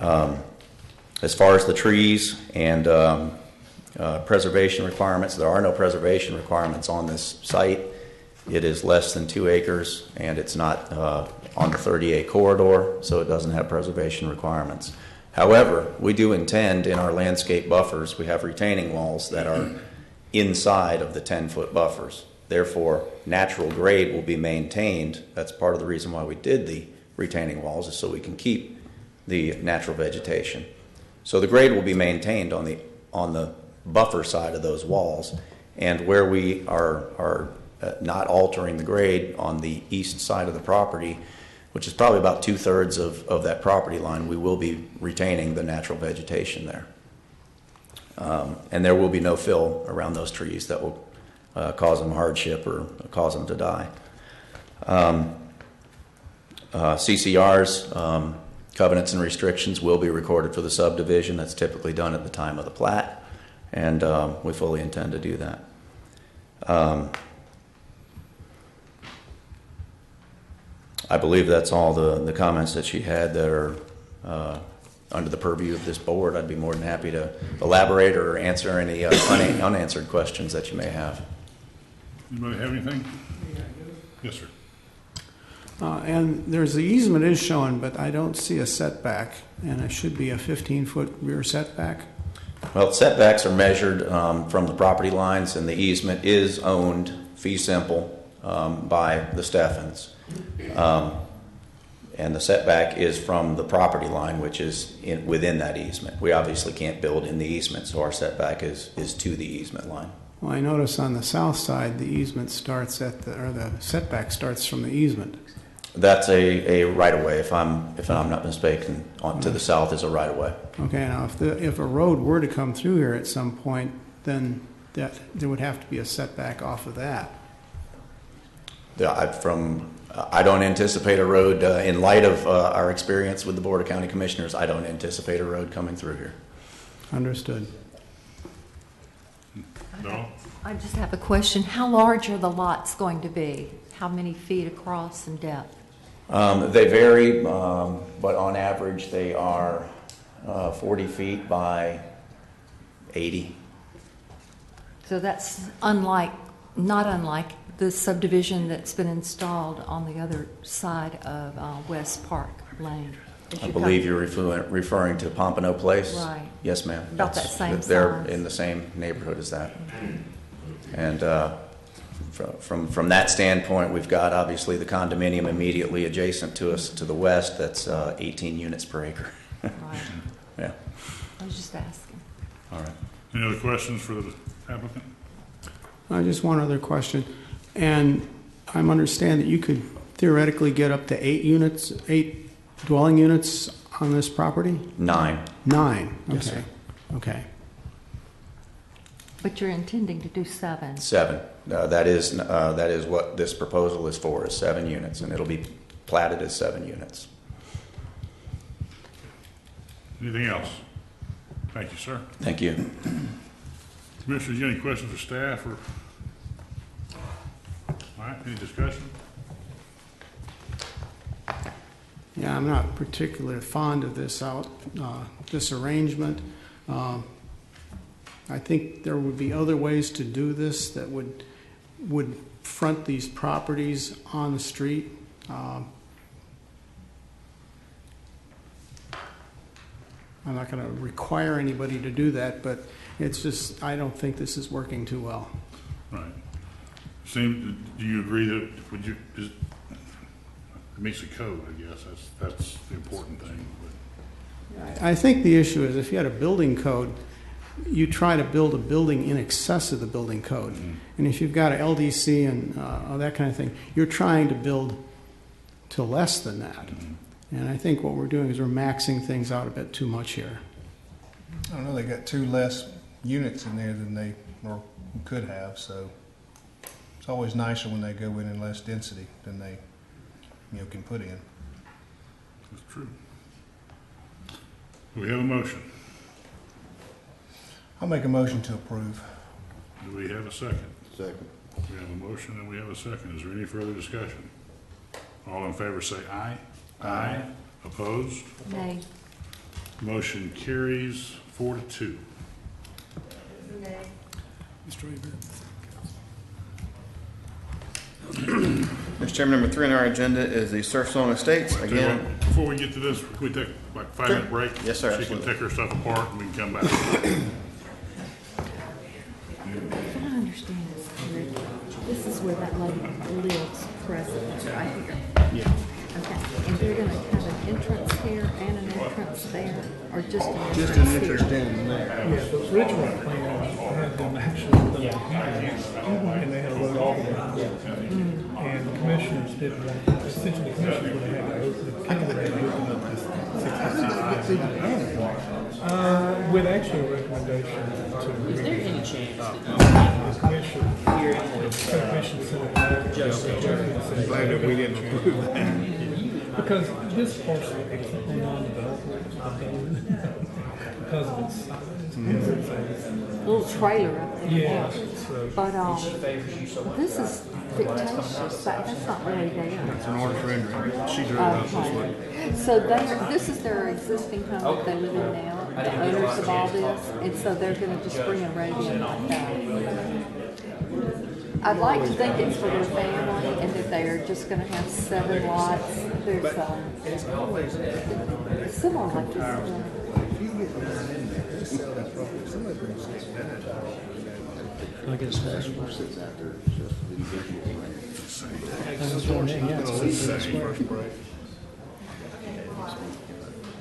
As far as the trees and preservation requirements, there are no preservation requirements on this site. It is less than 2 acres, and it's not on the 38 corridor, so it doesn't have preservation requirements. However, we do intend in our landscape buffers, we have retaining walls that are inside of the 10-foot buffers. Therefore, natural grade will be maintained. That's part of the reason why we did the retaining walls, is so we can keep the natural vegetation. So the grade will be maintained on the buffer side of those walls, and where we are not altering the grade on the east side of the property, which is probably about 2/3 of that property line, we will be retaining the natural vegetation there. And there will be no fill around those trees that will cause them hardship or cause them to die. CCR's covenants and restrictions will be recorded for the subdivision. That's typically done at the time of the plat, and we fully intend to do that. I believe that's all the comments that she had that are under the purview of this board. I'd be more than happy to elaborate or answer any unanswered questions that you may have. Anybody have anything? Yes, sir. And there's the easement is shown, but I don't see a setback, and it should be a 15-foot rear setback. Well, setbacks are measured from the property lines, and the easement is owned fee simple by the Steffens. And the setback is from the property line, which is within that easement. We obviously can't build in the easement, so our setback is to the easement line. Well, I notice on the south side, the easement starts the setback starts from the easement. That's a right-of-way, if I'm not mistaken. To the south is a right-of-way. Okay, now if a road were to come through here at some point, then there would have to be a setback off of that. I don't anticipate a road, in light of our experience with the Board of County Commissioners, I don't anticipate a road coming through here. Understood. No? I just have a question. How large are the lots going to be? How many feet across in depth? They vary, but on average they are 40 feet by 80. So that's not unlike the subdivision that's been installed on the other side of West Park Lane. I believe you're referring to Pompano Place? Right. Yes, ma'am. About that same They're size. in the same neighborhood as that. And from that standpoint, we've got obviously the condominium immediately adjacent to us to the west. That's 18 units per acre. Right. Yeah. I was just asking. All right. Any other questions for the applicant? Just one other question. And I understand that you could theoretically get up to 8 dwelling units on this property? 9. 9, okay. Yes, sir. Okay. But you're intending to do 7. 7. That is what this proposal is for, is 7 units, and it'll be platted as 7 units. Anything else? Thank you, sir. Thank you. Commissioners, you have any questions for staff? Or all right, any discussion? Yeah, I'm not particularly fond of this this arrangement. I think there would be other ways to do this that would front these properties on the street. I'm not going to require anybody to do that, but it's just, I don't think this is working too well. Right. Do you agree that it meets the code, I guess? That's the important thing. But I think the issue is if you had a building code, you try to build a building in excess of the building code. Mm-hmm. And if you've got an LDC and that kind of thing, you're trying to build to less than that. And I think what we're doing is we're maxing things out a bit too much here. I don't know, they got 2 less units in there than they could have, so it's always nicer when they go in less density than they, can put in. That's true. We have a motion. I'll make a motion to approve. Do we have a second? Second. We have a motion and we have a second. Is there any further discussion? All in favor say aye. Aye. Opposed? Nay. Motion carries 4-2. Nay. Mr. Avery. Mr. Chairman, number 3 on our agenda is the Surf Song Estates. Tell you Again, what, before we get to this, can we take like a 5-minute break? Yes, sir, She can absolutely. take her stuff apart and we can come back. If I understand this correctly, this is where that lady lives presently, right here. Yeah. Okay, and they're gonna have an entrance here and an entrance there, or just an entrance Just an here? entrance down there. Yeah, the original plan had them actually put them here, and they had a road all the way around. And the commissioners didn't want, essentially the commissioners would have had to open, the county would have had to open up this 66 feet. With actually a recommendation to. Is there any chance that the commission sent it back? I'm glad that we didn't approve that. Because this parcel is non-developable, because of its size. It's Little trailer up there. Yeah, so. But, this is fictitious, that's not really there. It's an artist rendering. She drew it up this way. Okay. So this is their existing home that they live in now, the owners of all this, and so they're gonna just bring a radio like that. I'd like to think it's for their family and that they are just gonna have 7 lots. There's, similar like this. I guess that's what sits out there.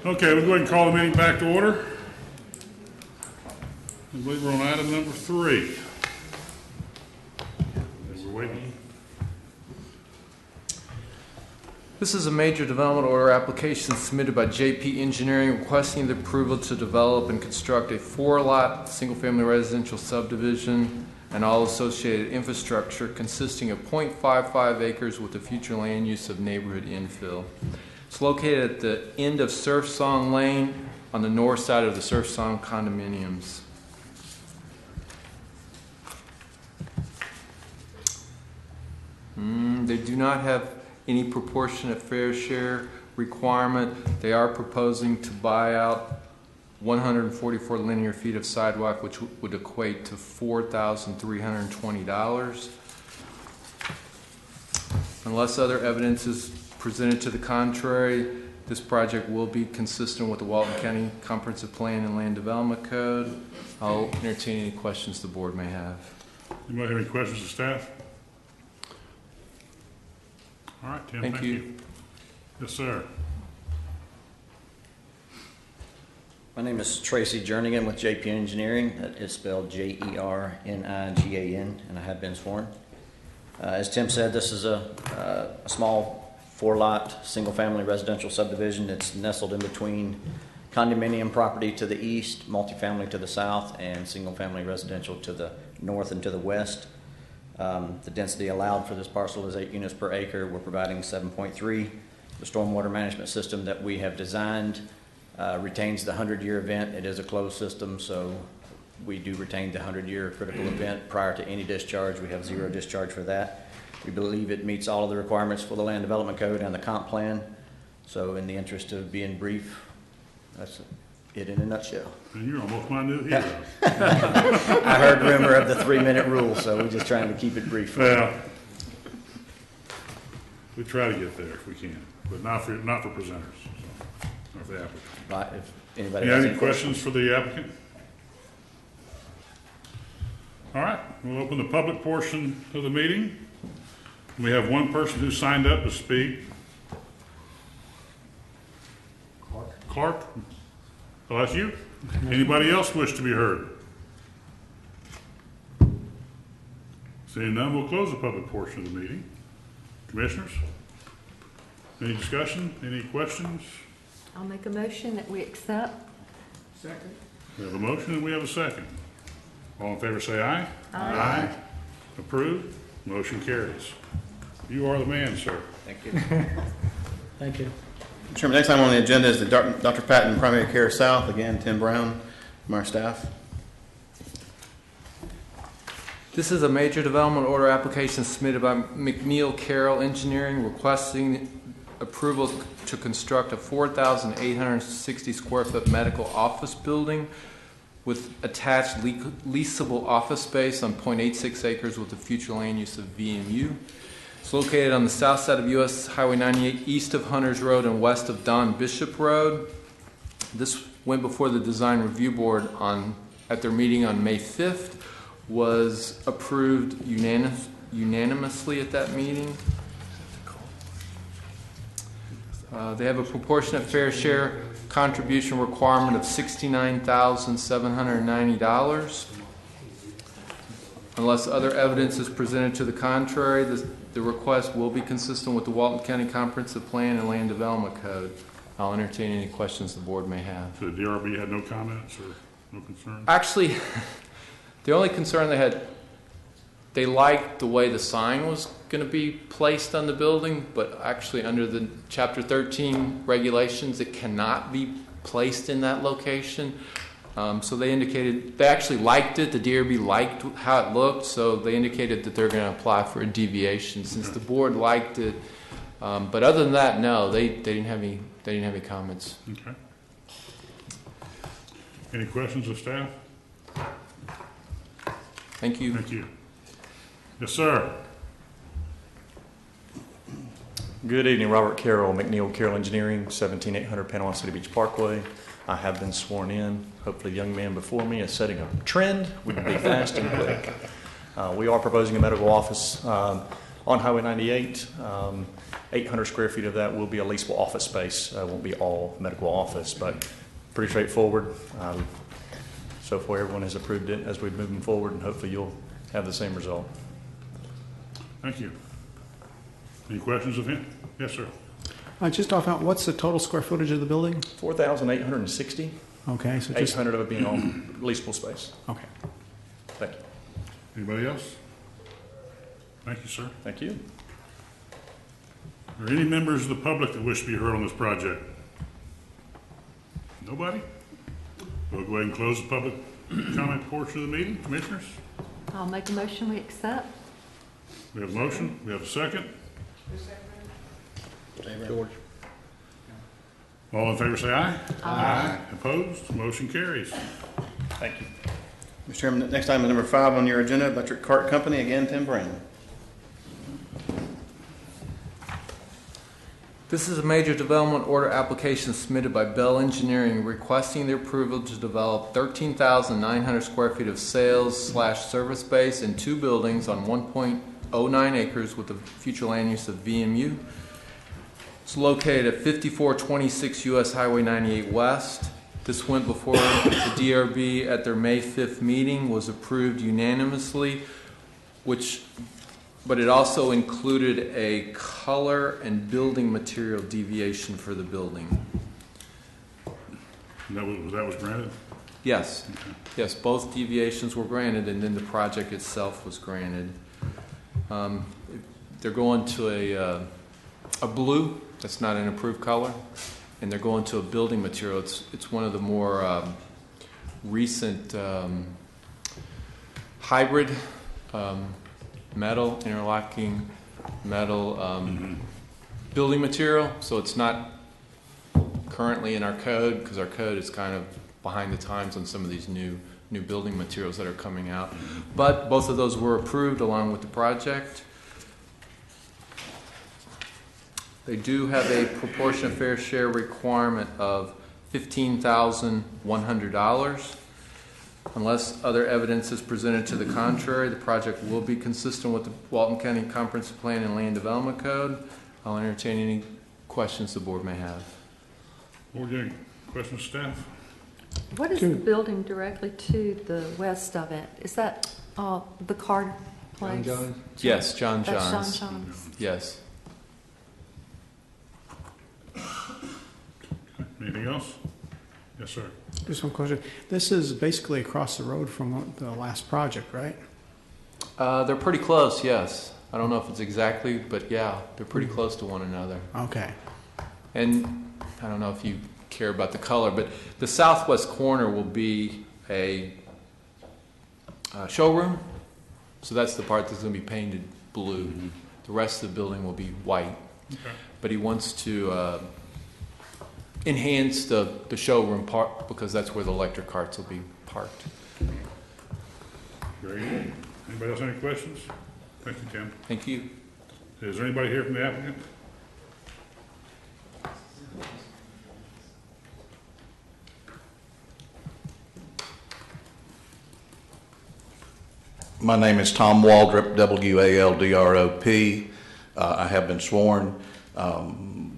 Okay, we'll go ahead and call the meeting back to order. I believe we're on item number 3. We're waiting. This is a major development order application submitted by JP Engineering requesting the approval to develop and construct a 4-lot single-family residential subdivision and all associated infrastructure consisting of 0.55 acres with the future land use of neighborhood infill. It's located at the end of Surf Song Lane on the north side of the Surf Song condominiums. They do not have any proportionate fair share requirement. They are proposing to buy out 144 linear feet of sidewalk, which would equate to $4,320. Unless other evidence is presented to the contrary, this project will be consistent with the Walton County Comprehensive Plan and Land Development Code. I'll entertain any questions the board may have. Anybody have any questions of staff? All right, Tim, thank you. Yes, sir. My name is Tracy Jernigan with JP Engineering. That is spelled Jernigan, and I have been sworn. As Tim said, this is a small 4-lot, single-family residential subdivision. It's nestled in between condominium property to the east, multifamily to the south, and single-family residential to the north and to the west. The density allowed for this parcel is 8 units per acre. We're providing 7.3. The stormwater management system that we have designed retains the 100-year event. It is a closed system, so we do retain the 100-year critical event prior to any discharge. We have 0 discharge for that. We believe it meets all of the requirements for the Land Development Code and the comp plan. So in the interest of being brief, that's it in a nutshell. And you're almost my new hero. I heard rumor of the 3-minute rule, so we're just trying to keep it brief. Well, we try to get there if we can, but not for presenters, so, or for the applicant. Right, if anybody You has have any questions for the applicant? All right, we'll open the public portion of the meeting. We have one person who signed up to speak. Clark? Oh, that's you? Anybody else wish to be heard? Seeing none, we'll close the public portion of the meeting. Commissioners? Any discussion? Any questions? I'll make a motion that we accept. Second. We have a motion and we have a second. All in favor say aye. Aye. Approved. Motion carries. You are the man, sir. Thank you. Thank you. Chairman, next item on the agenda is the Dr. Patton Primary Care South. Again, Tim Brown from our staff. This is a major development order application submitted by McNeil Carroll Engineering requesting approval to construct a 4,860 square foot medical office building with attached leasable office space on 0.86 acres with the future land use of VMU. It's located on the south side of US Highway 98, east of Hunters Road and west of Don Bishop Road. This went before the Design Review Board at their meeting on May 5th, was approved unanimously at that meeting. They have a proportionate fair share contribution requirement of $69,790. Unless other evidence is presented to the contrary, the request will be consistent with the Walton County Comprehensive Plan and Land Development Code. I'll entertain any questions the board may have. So the DRB had no comments or no concerns? Actually, the only concern they had, they liked the way the sign was going to be placed on the building, but actually under the Chapter 13 regulations, it cannot be placed in that location. So they indicated, they actually liked it, the DRB liked how it looked, so they indicated that they're going to apply for a deviation since the board liked it. But other than that, no, they didn't have any comments. Okay. Any questions of staff? Thank you. Thank you. Yes, sir. Good evening, Robert Carroll, McNeil Carroll Engineering, 17800 Panama City Beach Parkway. I have been sworn in. Hopefully the young man before me is setting a trend. We can be fast and quick. We are proposing a medical office on Highway 98. 800 square feet of that will be a leasable office space. Won't be all medical office, but pretty straightforward. So far everyone has approved it as we're moving forward, and hopefully you'll have the same result. Thank you. Any questions of him? Yes, sir. Just off out, what's the total square footage of the building? 4,860. Okay, so just 800 of it being all leasable space. Okay. Thank you. Anybody else? Thank you, sir. Thank you. Are there any members of the public that wish to be heard on this project? Nobody? We'll go ahead and close the public comment portion of the meeting. Commissioners? I'll make a motion we accept. We have a motion. We have a second. George. All in favor say aye. Aye. Opposed? Motion carries. Thank you. Mr. Chairman, next item is number 5 on your agenda, Electric Cart Company. Again, Tim Brown. This is a major development order application submitted by Bell Engineering requesting the approval to develop 13,900 square feet of sales/service space in 2 buildings on 1.09 acres with the future land use of VMU. It's located at 5426 US Highway 98 West. This went before the DRB at their May 5th meeting, was approved unanimously, but it also included a color and building material deviation for the building. That was granted? Yes. Okay. Yes, both deviations were granted, and then the project itself was granted. They're going to a blue. That's not an approved color, and they're going to a building material. It's one of the more recent hybrid metal, interlocking metal building material. So it's not currently in our code because our code is kind of behind the times on some of these new building materials that are coming out. But both of those were approved along with the project. They do have a proportionate fair share requirement of $15,100. Unless other evidence is presented to the contrary, the project will be consistent with the Walton County Comprehensive Plan and Land Development Code. I'll entertain any questions the board may have. Board, any questions, staff? What is the building directly to the west of it? Is that the card place? Yes, John That's John's. John John's. Yes. Anything else? Yes, sir. Just one question. This is basically across the road from the last project, right? They're pretty close, yes. I don't know if it's exactly, but yeah, they're pretty close to one another. Okay. And I don't know if you care about the color, but the southwest corner will be a showroom. So that's the part that's going to be painted blue. The rest of the building will be white. Okay. But he wants to enhance the showroom part because that's where the electric carts will be parked. Very good. Anybody else have any questions? Thank you, Tim. Thank you. Is there anybody here from the applicant? My name is Tom Waldrop, W-A-L-D-R-O-P. I have been sworn.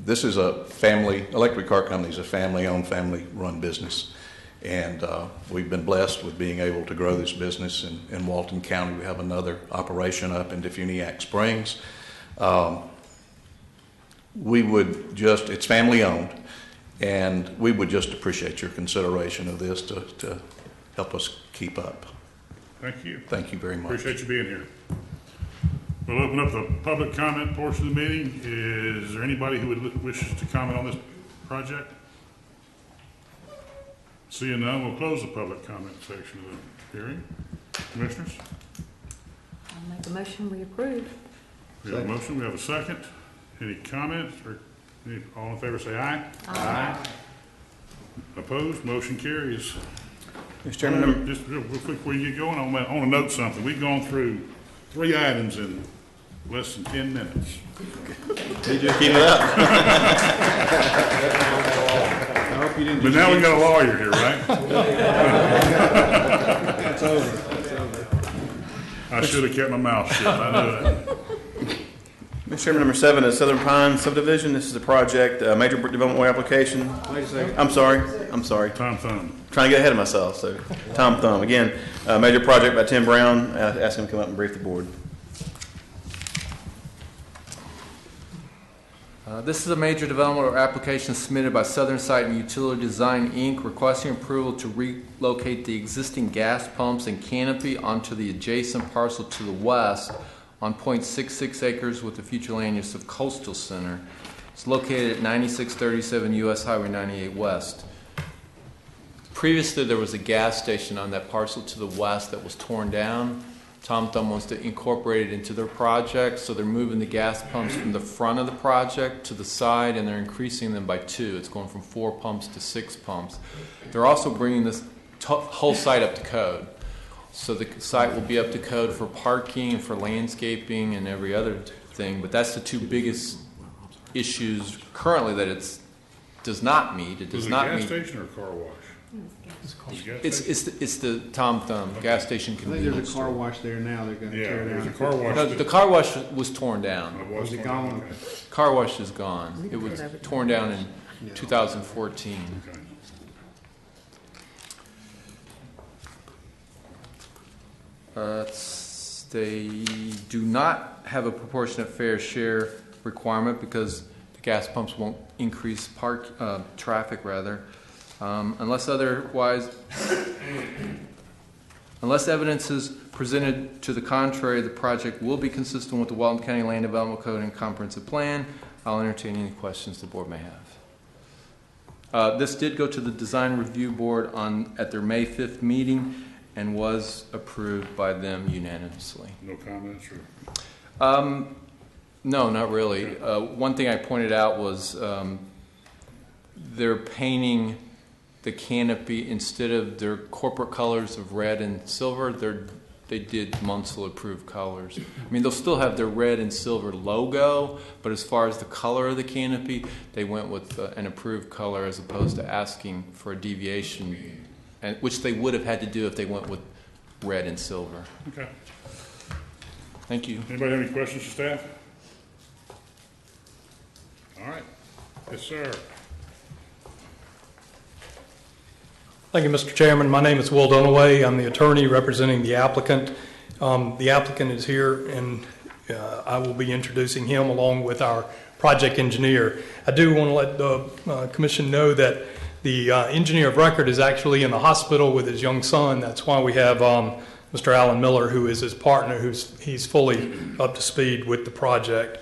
This is a family, electric car company is a family-owned, family-run business. And we've been blessed with being able to grow this business in Walton County. We have another operation up in Defuniak Springs. It's family-owned, and we would just appreciate your consideration of this to help us keep up. Thank you. Thank you very much. Appreciate you being here. We'll open up the public comment portion of the meeting. Is there anybody who would wish to comment on this project? Seeing none, we'll close the public comment section of the hearing. Commissioners? I'll make a motion, we approve. We have a motion, we have a second. Any comments or all in favor say aye. Aye. Opposed? Motion carries. Mr. Chairman, Just real quick before you get going, I want to note something. We've gone through 3 items in less than 10 minutes. Did you keep it up? I hope you didn't. But now we got a lawyer here, right? It's over. It's over. I should have kept my mouth shut. I know that. Mr. Chairman, number 7 is Southern Pine subdivision. This is a project, major development way application. Wait a second. I'm sorry. Tom Thumb. Trying to get ahead of myself, so Tom Thumb. Again, major project by Tim Brown. Ask him to come up and brief the board. This is a major development or application submitted by Southern Site and Utility Design, Inc., requesting approval to relocate the existing gas pumps and canopy onto the adjacent parcel to the west on 0.66 acres with the future land use of Coastal Center. It's located at 9637 U.S. Highway 98 West. Previously, there was a gas station on that parcel to the west that was torn down. Tom Thumb wants to incorporate it into their project, so they're moving the gas pumps from the front of the project to the side, and they're increasing them by 2. It's going from 4 pumps to 6 pumps. They're also bringing this whole site up to code. So the site will be up to code for parking, for landscaping, and every other thing, but that's the 2 biggest issues currently that it does not meet. It does not meet. Is it a gas station or a car wash? It's the Tom Thumb gas station I think convenience there's a car store. wash there now. They're going to Yeah, tear there's down. a car wash. No, the car wash was torn down. Was it gone? Okay. Car wash is gone. It was torn down in 2014. Okay. They do not have a proportionate fair share requirement because the gas pumps won't increase traffic rather. Unless evidence is presented to the contrary, the project will be consistent with the Walton County Land Development Code and Comprehensive Plan. I'll entertain any questions the board may have. This did go to the Design Review Board at their May 5th meeting and was approved by them unanimously. No comments or? No, not really. One thing I pointed out was they're painting the canopy, instead of their corporate colors of red and silver, they did Munsell approved colors. I mean, they'll still have their red and silver logo, but as far as the color of the canopy, they went with an approved color as opposed to asking for a deviation, which they would have had to do if they went with red and silver. Okay. Thank you. Anybody have any questions for staff? All right. Yes, sir. Thank you, Mr. Chairman. My name is Will Dunaway. I'm the attorney representing the applicant. The applicant is here, and I will be introducing him along with our project engineer. I do want to let the commission know that the engineer of record is actually in the hospital with his young son. That's why we have Mr. Alan Miller, who is his partner, he's fully up to speed with the project.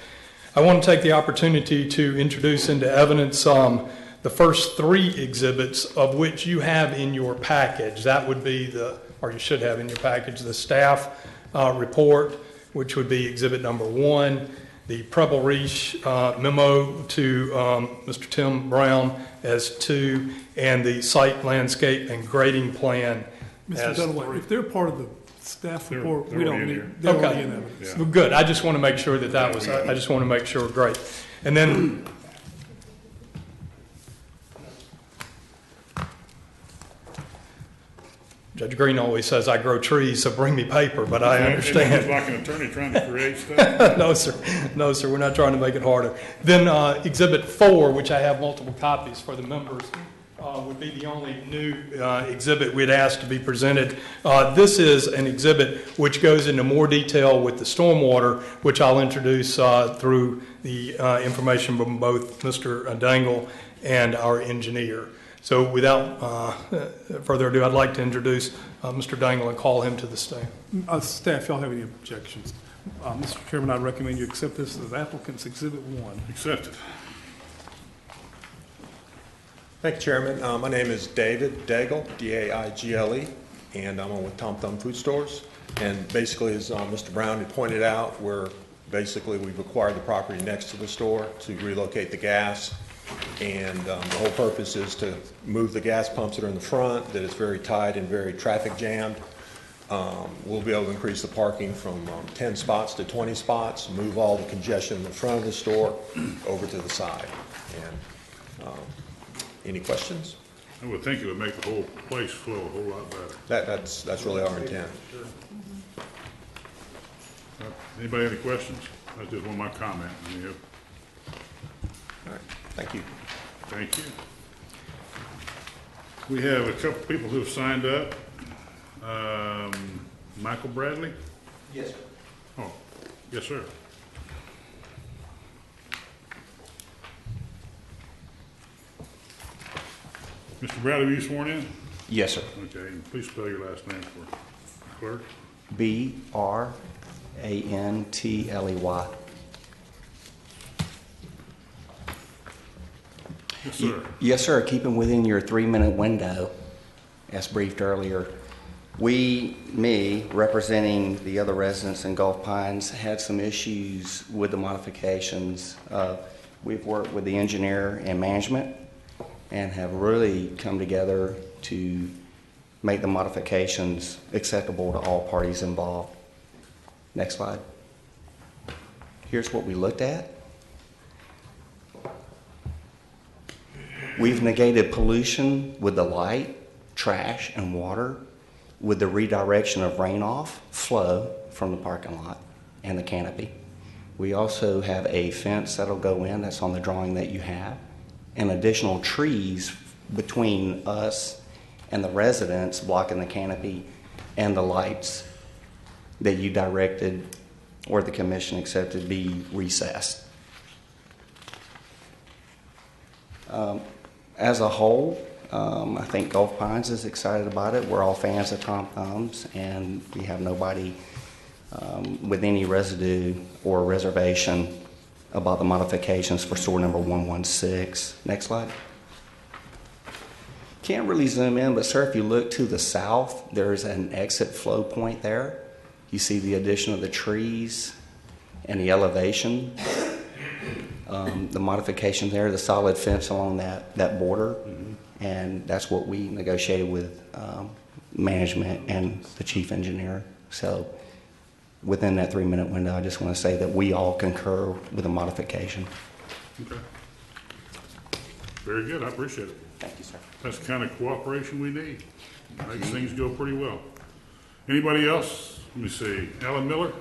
I want to take the opportunity to introduce into evidence the first 3 exhibits of which you have in your package. That would be or you should have in your package, the staff report, which would be exhibit number 1, the Preble Reach memo to Mr. Tim Brown as 2, and the site landscape and grading plan Mr. as Dunaway, 3. if they're part of the staff report, we they're don't already need, in they're Okay. already in evidence. Well, good. I just want to make sure that was, I just want to make sure, great. And then, Judge Green always says I grow trees, so bring me paper, but I understand. It's like an attorney trying to create stuff. No, sir. No, sir. We're not trying to make it harder. Then Exhibit 4, which I have multiple copies for the members, would be the only new exhibit we'd asked to be presented. This is an exhibit which goes into more detail with the stormwater, which I'll introduce through the information from both Mr. Dangle and our engineer. So without further ado, I'd like to introduce Mr. Dangle and call him to the stand. Staff, y'all have any objections? Mr. Chairman, I recommend you accept this as applicant's Exhibit 1. Accepted. Thank you, Chairman. My name is David Daigle, D-A-I-G-L-E, and I'm with Tom Thumb Food Stores. And basically, as Mr. Brown had pointed out, we've acquired the property next to the store to relocate the gas. And the whole purpose is to move the gas pumps that are in the front, that is very tight and very traffic jammed. We'll be able to increase the parking from 10 spots to 20 spots, move all the congestion in the front of the store over to the side. And any questions? I would think it would make the whole place flow a whole lot better. That's really our intent. Anybody have any questions? That's just one of my comments. All right, thank you. Thank you. We have a couple people who have signed up. Michael Bradley? Yes, sir. Oh, yes, sir. Mr. Bradley, are you sworn in? Yes, sir. Okay, and please spell your last name for clerk. B-R-A-N-T-L-E-Y. Yes, sir. Yes, sir. Keeping within your 3-minute window, as briefed earlier, me, representing the other residents in Gulf Pines, had some issues with the modifications. We've worked with the engineer and management and have really come together to make the modifications acceptable to all parties involved. Next slide. Here's what we looked at. We've negated pollution with the light, trash, and water with the redirection of rain-off flow from the parking lot and the canopy. We also have a fence that'll go in, that's on the drawing that you have, and additional trees between us and the residents blocking the canopy and the lights that you directed or the commission accepted be recessed. As a whole, I think Gulf Pines is excited about it. We're all fans of Tom Thumbs, and we have nobody with any residue or reservation about the modifications for store number 116. Next slide. Can't really zoom in, but sir, if you look to the south, there's an exit flow point there. You see the addition of the trees and the elevation. The modification there, the solid fence along that border, and that's what we negotiated with management and the chief engineer. So within that 3-minute window, I just want to say that we all concur with the modification. Okay. Very good. I appreciate it. Thank you, sir. That's the kind of cooperation we need. Makes things go pretty well. Anybody else? Let me see. Alan Miller?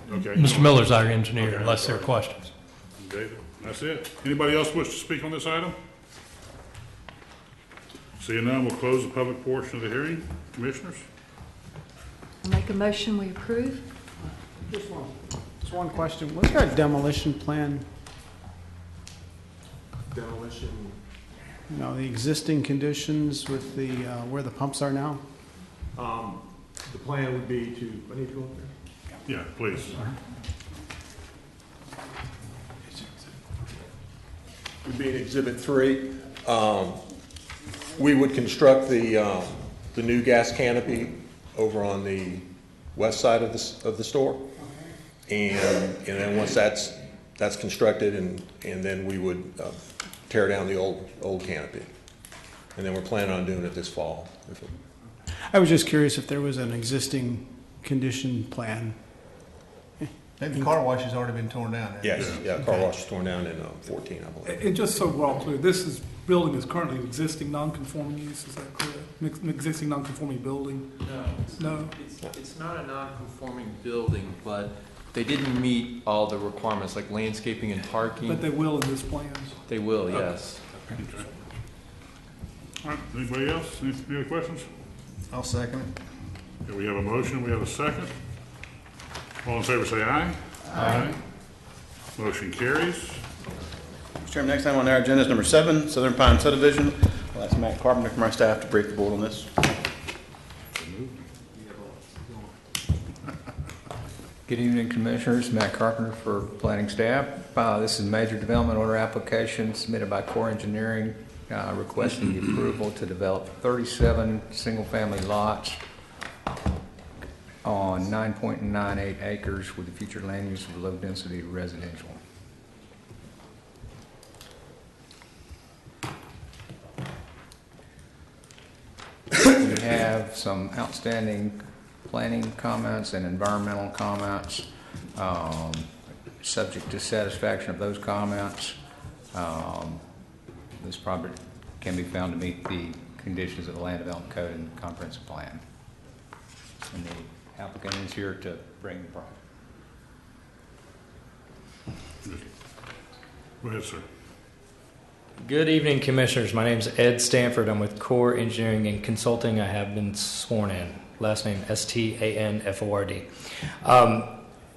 Okay. Mr. Miller's our engineer, Okay, unless there are questions. David, that's it. Anybody else wish to speak on this item? Seeing none, we'll close the public portion of the hearing. Commissioners? Make a motion, we approve. Just one question. What's our demolition plan? Demolition. You know, the existing conditions with the, where the pumps are now? The plan would be to, I need to go up there? Yeah, please. Would be in Exhibit 3. We would construct the new gas canopy over on the west side of the store. And then once that's constructed, and then we would tear down the old canopy. And then we're planning on doing it this fall. I was just curious if there was an existing condition plan. And the car wash has already been torn down. Yes, yeah, car wash was torn down in 14, I believe. And just so we're all clear, building is currently an existing non-conforming use, is that correct? An existing non-conforming building? No. It's not a non-conforming building, but they didn't meet all the requirements like landscaping and parking. But they will in this plan? They will, yes. Okay. All right, anybody else? Any other questions? I'll second it. Okay, we have a motion, we have a second. All in favor say aye. Aye. Motion carries. Mr. Chairman, next item on our agenda is number 7, Southern Pine Subdivision. I'll ask Matt Carpenter from our staff to brief the board on this. Good evening, Commissioners. Matt Carpenter for Planning Staff. This is a major development order application submitted by Core Engineering requesting the approval to develop 37 single-family lots on 9.98 acres with the future land use of low-density residential. We have some outstanding planning comments and environmental comments. Subject to satisfaction of those comments, this project can be found to meet the conditions of the Land Development Code and Comprehensive Plan. And the applicant is here to bring the project. Go ahead, sir. Good evening, Commissioners. My name is Ed Stanford. I'm with Core Engineering and Consulting. I have been sworn in. Last name Stanford.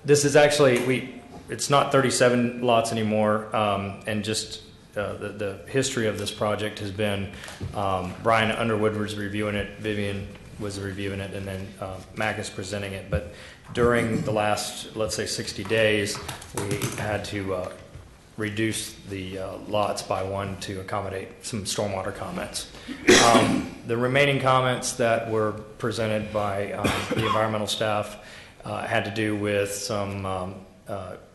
This is actually, it's not 37 lots anymore, and just the history of this project has been Brian Underwood was reviewing it, Vivian was reviewing it, and then Mac is presenting it. But during the last, let's say, 60 days, we had to reduce the lots by one to accommodate some stormwater comments. The remaining comments that were presented by the environmental staff had to do with some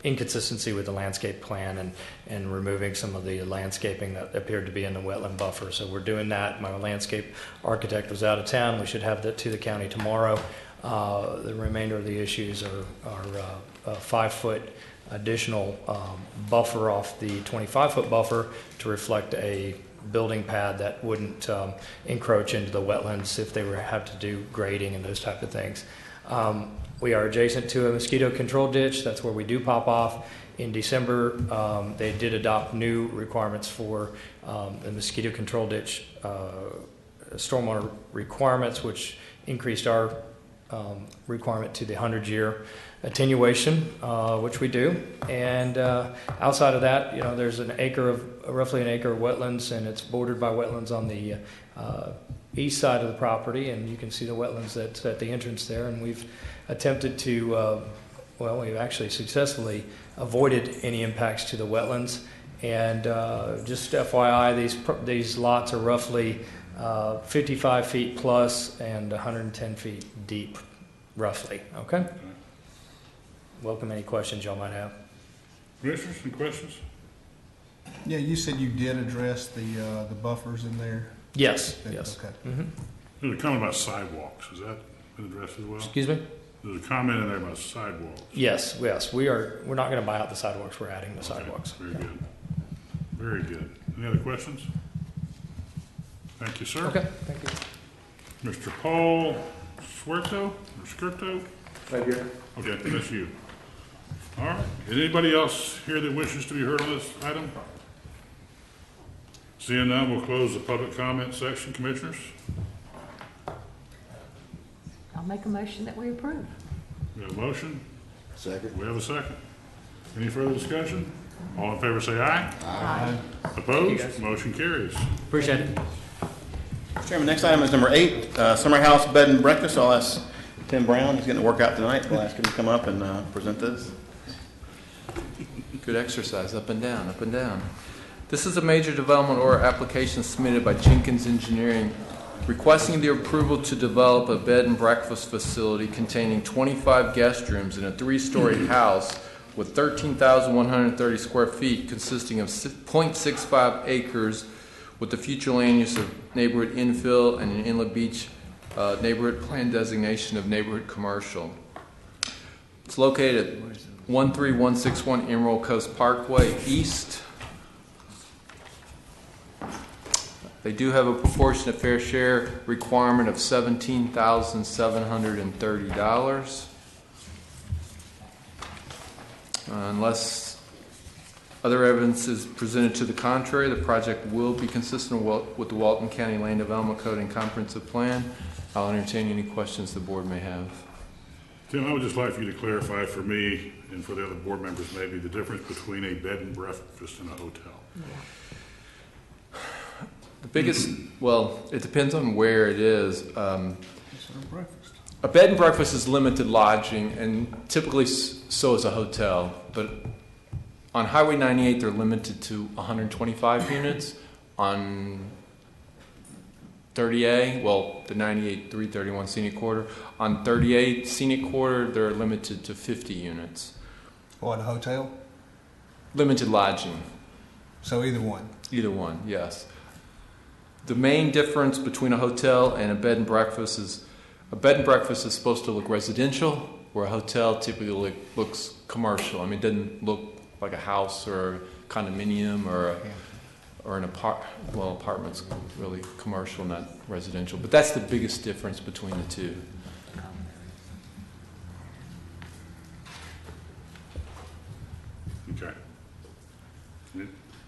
inconsistency with the landscape plan and removing some of the landscaping that appeared to be in the wetland buffer. So we're doing that. My landscape architect was out of town. We should have that to the county tomorrow. The remainder of the issues are a 5-foot additional buffer off the 25-foot buffer to reflect a building pad that wouldn't encroach into the wetlands if they were have to do grading and those type of things. We are adjacent to a mosquito control ditch. That's where we do pop off. In December, they did adopt new requirements for the mosquito control ditch stormwater requirements, which increased our requirement to the 100-year attenuation, which we do. And outside of that, you know, there's roughly an acre of wetlands, and it's bordered by wetlands on the east side of the property, and you can see the wetlands that's at the entrance there. And we've attempted to, we've actually successfully avoided any impacts to the wetlands. And just FYI, these lots are roughly 55 feet plus and 110 feet deep, roughly. Okay? Welcome any questions y'all might have. Commissioners, any questions? Yeah, you said you did address the buffers in there? Yes, yes. Okay. Mm-hmm. There's a comment about sidewalks. Has that been addressed as well? Excuse me? There's a comment in there about sidewalks. Yes. We're not going to buy out the sidewalks. We're adding the sidewalks. Very good. Very good. Any other questions? Thank you, sir. Okay, thank you. Mr. Paul Swerto, or Skirto? Right here. Okay, that's you. All right. Is anybody else here that wishes to be heard on this item? Seeing none, we'll close the public comment section. Commissioners? I'll make a motion that we approve. We have a motion. Second. We have a second. Any further discussion? All in favor say aye. Aye. Opposed? Motion carries. Appreciate it. Mr. Chairman, next item is number 8, Summer House Bed and Breakfast. I'll ask Tim Brown, he's getting to work out tonight. We'll ask him to come up and present this. Good exercise, up and down, up and down. This is a major development order application submitted by Jenkins Engineering requesting the approval to develop a bed and breakfast facility containing 25 guest rooms in a 3-story house with 13,130 square feet consisting of 0.65 acres with the future land use of neighborhood infill and an Inlet Beach neighborhood plan designation of neighborhood commercial. It's located at 13161 Emerald Coast Parkway East. They do have a proportionate fair share requirement of $17,730. Unless other evidence is presented to the contrary, the project will be consistent with the Walton County Land Development Code and Comprehensive Plan. I'll entertain any questions the board may have. Tim, I would just like for you to clarify for me and for the other board members maybe the difference between a bed and breakfast and a hotel. The biggest, well, it depends on where it is. A bed and breakfast is limited lodging, and typically so is a hotel. But on Highway 98, they're limited to 125 units. On 30A, well, the 98 331 Scenic Corridor. On 38 Scenic Corridor, they're limited to 50 units. What, a hotel? Limited lodging. So either one? Either one, yes. The main difference between a hotel and a bed and breakfast is a bed and breakfast is supposed to look residential, where a hotel typically looks commercial. I mean, it doesn't look like a house or a condominium or an apartment's really commercial, not residential. But that's the biggest difference between the two. Okay.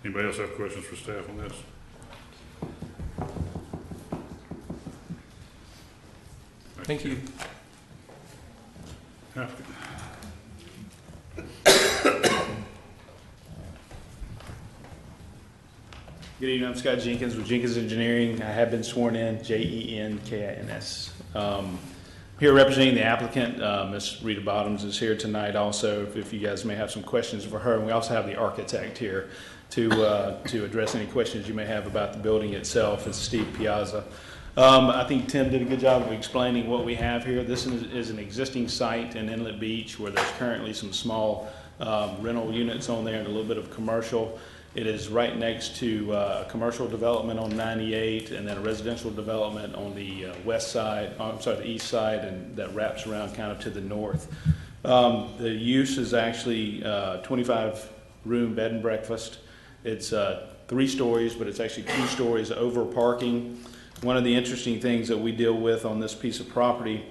Anybody else have questions for staff on this? Thank you. Good evening, I'm Scott Jenkins with Jenkins Engineering. I have been sworn in, Jenkins. Here representing the applicant, Ms. Rita Bottoms is here tonight also, if you guys may have some questions for her. And we also have the architect here to address any questions you may have about the building itself. It's Steve Piazza. I think Tim did a good job of explaining what we have here. This is an existing site in Inlet Beach where there's currently some small rental units on there and a little bit of commercial. It is right next to a commercial development on 98 and then a residential development on the west side, the east side, and that wraps around kind of to the north. The use is actually 25-room bed and breakfast. It's 3 stories, but it's actually 2 stories over parking. One of the interesting things that we deal with on this piece of property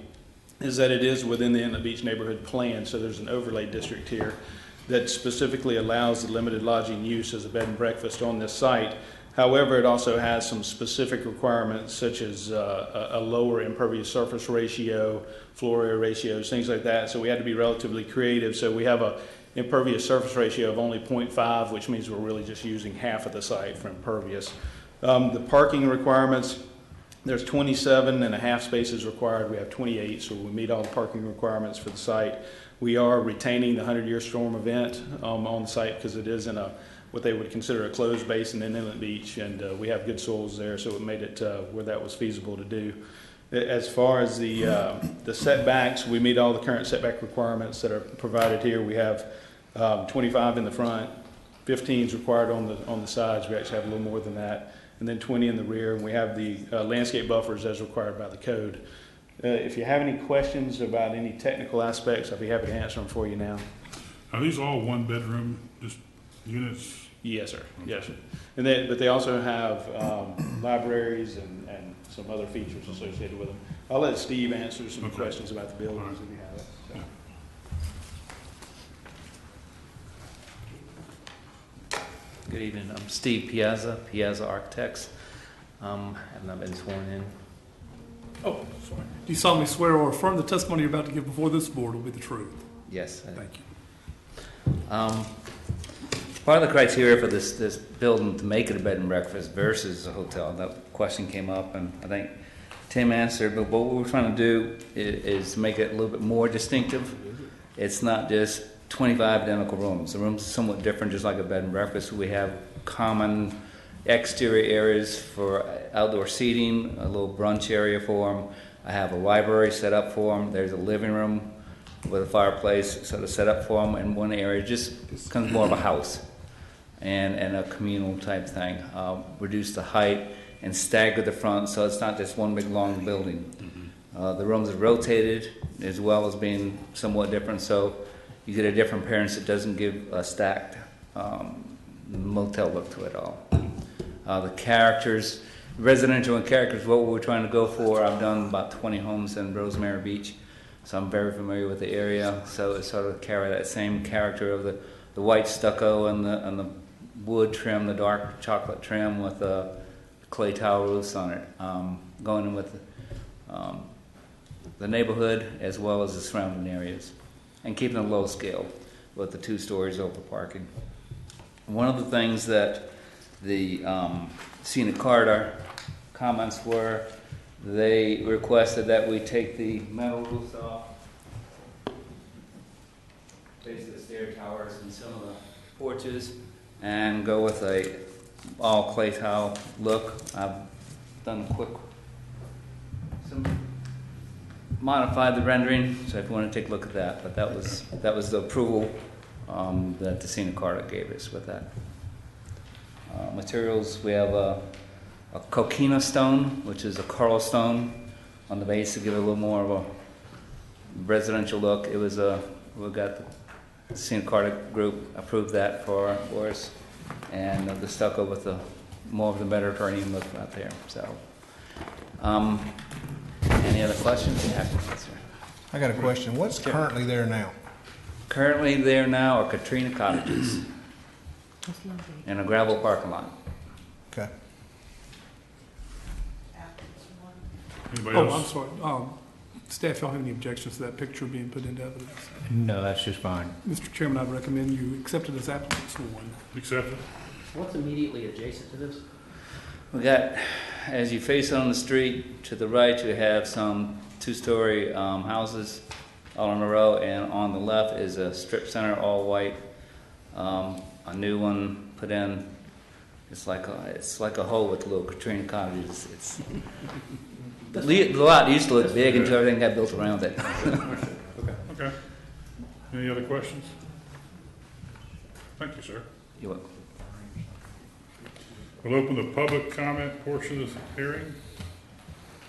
is that it is within the Inlet Beach neighborhood plan, so there's an overlay district here that specifically allows the limited lodging use as a bed and breakfast on this site. However, it also has some specific requirements such as a lower impervious surface ratio, floor area ratios, things like that. So we had to be relatively creative. So we have a impervious surface ratio of only 0.5, which means we're really just using half of the site for impervious. The parking requirements, there's 27.5 spaces required. We have 28, so we meet all the parking requirements for the site. We are retaining the 100-year storm event on the site because it is in what they would consider a closed basin in Inlet Beach, and we have good soils there, so it made it where that was feasible to do. As far as the setbacks, we meet all the current setback requirements that are provided here. We have 25 in the front, 15 is required on the sides. We actually have a little more than that, and then 20 in the rear. And we have the landscape buffers as required by the code. If you have any questions about any technical aspects, I'll be happy to answer them for you now. Are these all one-bedroom just units? Yes, sir. Yes, sir. And but they also have libraries and some other features associated with them. I'll let Steve answer some questions about the buildings if you have it. So. Good evening. I'm Steve Piazza, Piazza Architects. Have not been sworn in. Oh, sorry. Do you solemnly swear or affirm the testimony you're about to give before this board will be the truth? Yes. Thank you. Part of the criteria for this building to make it a bed and breakfast versus a hotel, that question came up, and I think Tim answered, but what we're trying to do is make it a little bit more distinctive. It's not just 25 identical rooms. The rooms are somewhat different, just like a bed and breakfast. We have common exterior areas for outdoor seating, a little brunch area for them. I have a library set up for them. There's a living room with a fireplace sort of set up for them in one area. It just becomes more of a house and a communal type thing. Reduce the height and stagger the front so it's not just one big long building. The rooms are rotated as well as being somewhat different, so you get a different appearance. It doesn't give a stacked motel look to it all. The characters, residential and characters, what we're trying to go for. I've done about 20 homes in Rosemary Beach, so I'm very familiar with the area. So it's sort of carry that same character of the white stucco and the wood trim, the dark chocolate trim with the clay tile roofs on it. Going in with the neighborhood as well as the surrounding areas, and keeping a low scale with the 2 stories over parking. One of the things that the scenic corridor comments were, they requested that we take the metal roofs off, basically the stair towers and some of the porches, and go with a all clay tile look. I've done modified the rendering, so if you want to take a look at that. But that was the approval that the scenic corridor gave us with that. Materials, we have a coquina stone, which is a coral stone on the base to give it a little more of a residential look. It was we got the scenic corridor group approved that for us, and the stucco with the more of the Mediterranean look out there. So, any other questions you have to answer? I got a question. What's currently there now? Currently there now are Katrina cottages and a gravel parking lot. Okay. Anybody Oh, else? I'm sorry. Staff, y'all have any objections to that picture being put into evidence? No, that's just fine. Mr. Chairman, I'd recommend you accept it as applicant sworn. Accepted. What's immediately adjacent to this? We got, as you face on the street, to the right you have some 2-story houses all in a row, and on the left is a strip center, all white. A new one put in. It's like a hole with little Katrina cottages. It's the lot used to look big until everything got built around it. Okay. Any other questions? Thank you, sir. You're welcome. We'll open the public comment portion of the hearing.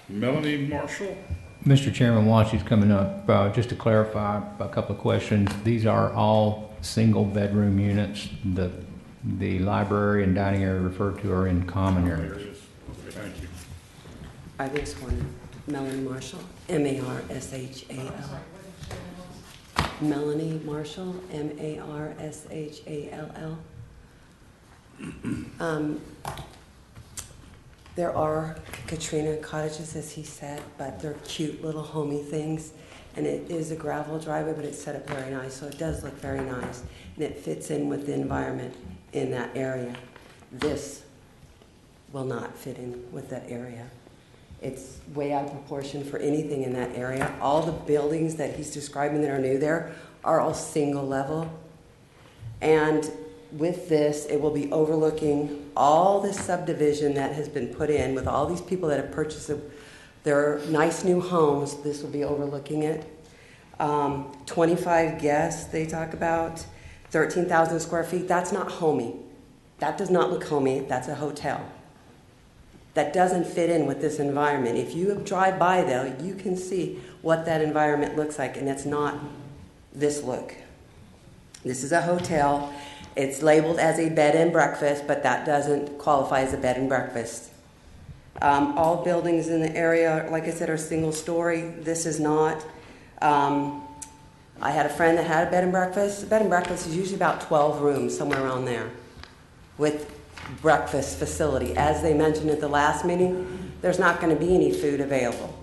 Melanie Marshall. Mr. Chairman, while she's coming up, just to clarify a couple of questions. These are all single bedroom units. The library and dining area referred to are in common areas. Okay, thank you. I've been sworn. Melanie Marshall, M-A-R-S-H-A-L. Melanie Marshall, M-A-R-S-H-A-L-L. There are Katrina cottages, as he said, but they're cute little homey things. And it is a gravel driveway, but it's set up very nice, so it does look very nice. And it fits in with the environment in that area. This will not fit in with that area. It's way out of proportion for anything in that area. All the buildings that he's describing that are new there are all single level. And with this, it will be overlooking all this subdivision that has been put in with all these people that have purchased their nice new homes. This will be overlooking it. 25 guests they talk about, 13,000 square feet. That's not homey. That does not look homey. That's a hotel. That doesn't fit in with this environment. If you drive by though, you can see what that environment looks like, and it's not this look. This is a hotel. It's labeled as a bed and breakfast, but that doesn't qualify as a bed and breakfast. All buildings in the area, like I said, are single story. This is not. I had a friend that had a bed and breakfast. A bed and breakfast is usually about 12 rooms, somewhere around there, with breakfast facility. As they mentioned at the last meeting, there's not going to be any food available.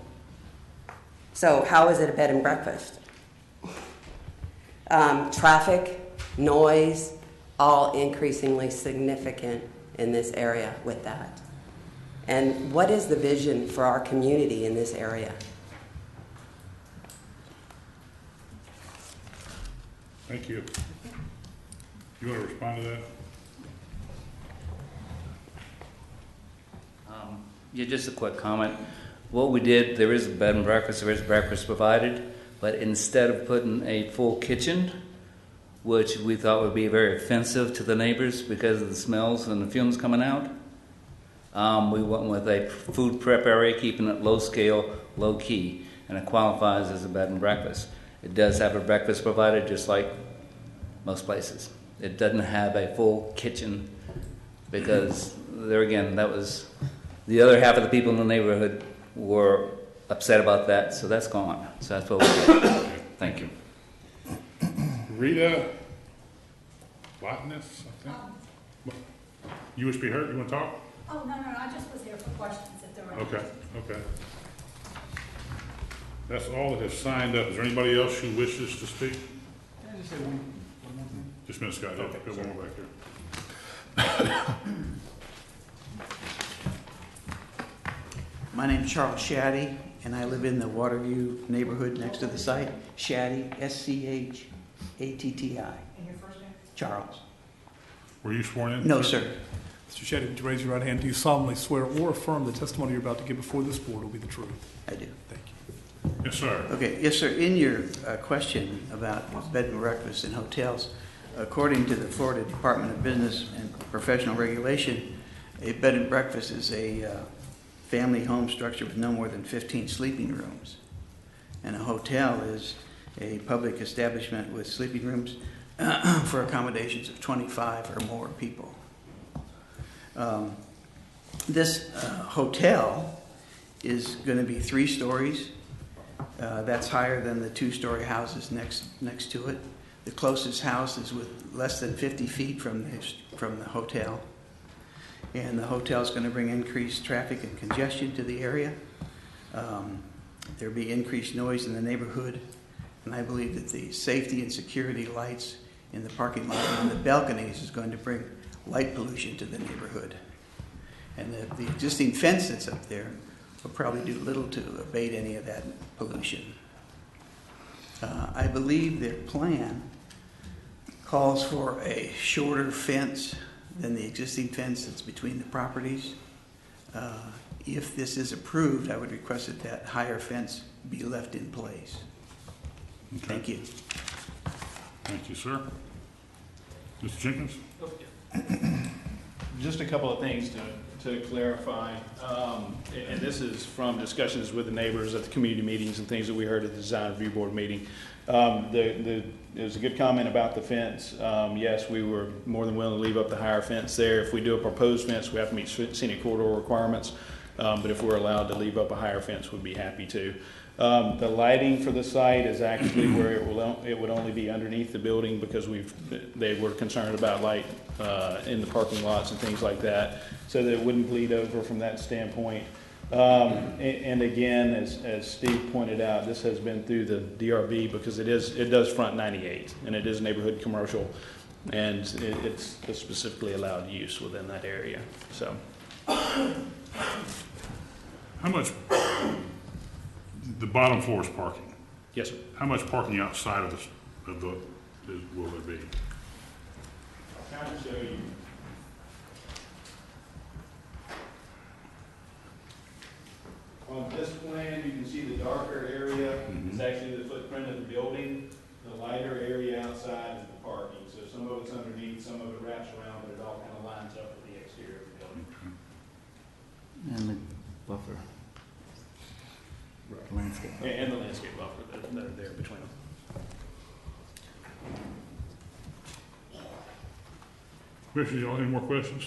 So how is it a bed and breakfast? Traffic, noise, all increasingly significant in this area with that. And what is the vision for our community in this area? Thank you. You want to respond to that? Yeah, just a quick comment. What we did, there is a bed and breakfast, there is breakfast provided, but instead of putting a full kitchen, which we thought would be very offensive to the neighbors because of the smells and the fumes coming out, we went with a food prep area, keeping it low scale, low key, and it qualifies as a bed and breakfast. It does have a breakfast provided just like most places. It doesn't have a full kitchen because there again, that was the other half of the people in the neighborhood were upset about that, so that's gone. So that's what we did. Thank you. Rita Botness, I think. You wish to be heard? You want to talk? Oh, no, I just was here for questions if there were. Okay. That's all that has signed up. Is there anybody else who wishes to speak? Can I just say one more thing? Just a minute, Scott. Okay, Go sorry. one more back there. My name's Charles Shaddy, and I live in the Waterview neighborhood next to the site. Shaddy, S-C-H-A-T-T-I. And your first name? Charles. Were you sworn in? No, sir. Mr. Shaddy, would you raise your right hand? Do you solemnly swear or affirm the testimony you're about to give before this board will be the truth? I do. Thank you. Yes, sir. Okay, yes, sir. In your question about bed and breakfast and hotels, according to the Florida Department of Business and Professional Regulation, a bed and breakfast is a family home structure with no more than 15 sleeping rooms. And a hotel is a public establishment with sleeping rooms for accommodations of 25 or more people. This hotel is going to be 3 stories. That's higher than the 2-story houses next to it. The closest house is with less than 50 feet from the hotel. And the hotel is going to bring increased traffic and congestion to the area. There'll be increased noise in the neighborhood. And I believe that the safety and security lights in the parking lot and the balconies is going to bring light pollution to the neighborhood. And the existing fence that's up there will probably do little to abate any of that pollution. I believe their plan calls for a shorter fence than the existing fence that's between the properties. If this is approved, I would request that that higher fence be left in place. Okay. Thank you. Thank you, sir. Mr. Jenkins? Just a couple of things to clarify, and this is from discussions with the neighbors at the community meetings and things that we heard at the Design Review Board meeting. There was a good comment about the fence. Yes, we were more than willing to leave up the higher fence there. If we do a proposed fence, we have to meet scenic corridor requirements. But if we're allowed to leave up a higher fence, we'd be happy to. The lighting for the site is actually where it would only be underneath the building because they were concerned about light in the parking lots and things like that, so that it wouldn't bleed over from that standpoint. And again, as Steve pointed out, this has been through the DRB because it does front 98 and it is neighborhood commercial, and it's a specifically allowed use within that area. So, How much, the bottom floor is parking? Yes, sir. How much parking outside of will there be? I'll kind of show you. On this plan, you can see the darker area is actually the footprint of the building. The lighter area outside is the parking. So some of it's underneath, some of it wraps around, but it all kind of lines up with the exterior of the building. And the buffer. Landscape. And the landscape buffer that are there between them. Commissioners, y'all any more questions?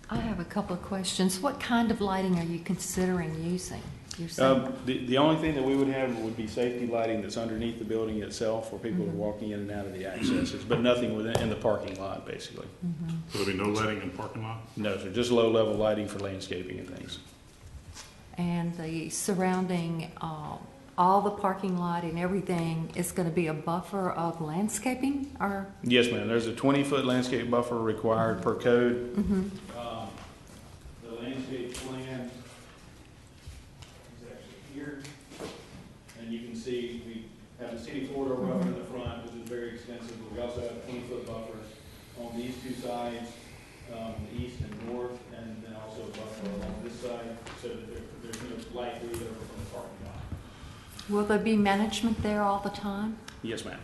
I have a couple of questions. What kind of lighting are you considering using? You're saying- The only thing that we would have would be safety lighting that's underneath the building itself where people are walking in and out of the accesses, but nothing in the parking lot, basically. So there'll be no lighting in the parking lot? No, sir, just low-level lighting for landscaping and things. And the surrounding all the parking lot and everything is going to be a buffer of landscaping, or? Yes, ma'am. There's a 20-foot landscape buffer required per code. Mhm. The landscape plan is actually here. And you can see we have a city corridor buffer in the front, which is very extensive. But we also have a 20-foot buffer on these two sides, east and north, and then also a buffer along this side, so that there's no light bleed over from the parking lot. Will there be management there all the time? Yes, ma'am.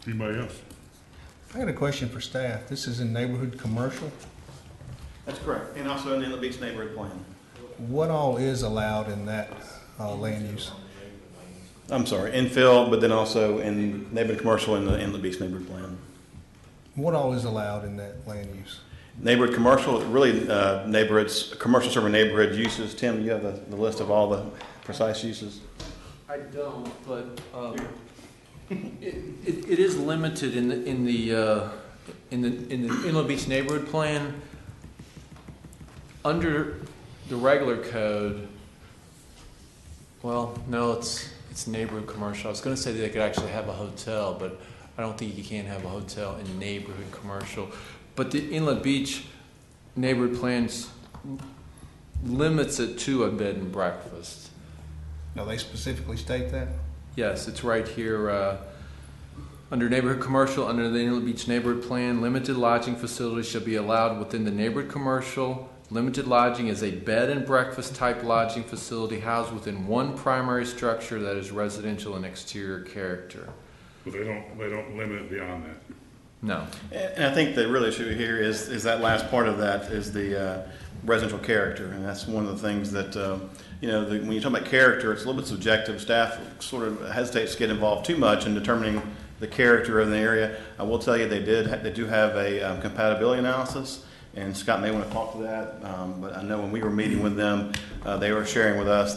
Anybody else? I got a question for staff. This is in neighborhood commercial. That's correct. And also in the Inlet Beach neighborhood plan. What all is allowed in that land use? I'm sorry, infill, but then also in neighborhood commercial in the Inlet Beach neighborhood plan. What all is allowed in that land use? Neighborhood commercial, really neighborhoods, commercial serving neighborhood uses. Tim, you have the list of all the precise uses? I don't, but it is limited in the Inlet Beach neighborhood plan. Under the regular code, well, no, it's neighborhood commercial. I was going to say that they could actually have a hotel, but I don't think you can have a hotel in neighborhood commercial. But the Inlet Beach neighborhood plans limits it to a bed and breakfast. No, they specifically state that? Yes, it's right here. Under neighborhood commercial, under the Inlet Beach neighborhood plan, limited lodging facilities shall be allowed within the neighborhood commercial. Limited lodging is a bed and breakfast type lodging facility housed within one primary structure that is residential in exterior character. But they don't limit it beyond that. No. And I think the real issue here is that last part of that is the residential character, and that's one of the things that when you talk about character, it's a little bit subjective. Staff sort of hesitates to get involved too much in determining the character of the area. I will tell you they do have a compatibility analysis, and Scott may want to talk to that. But I know when we were meeting with them, they were sharing with us,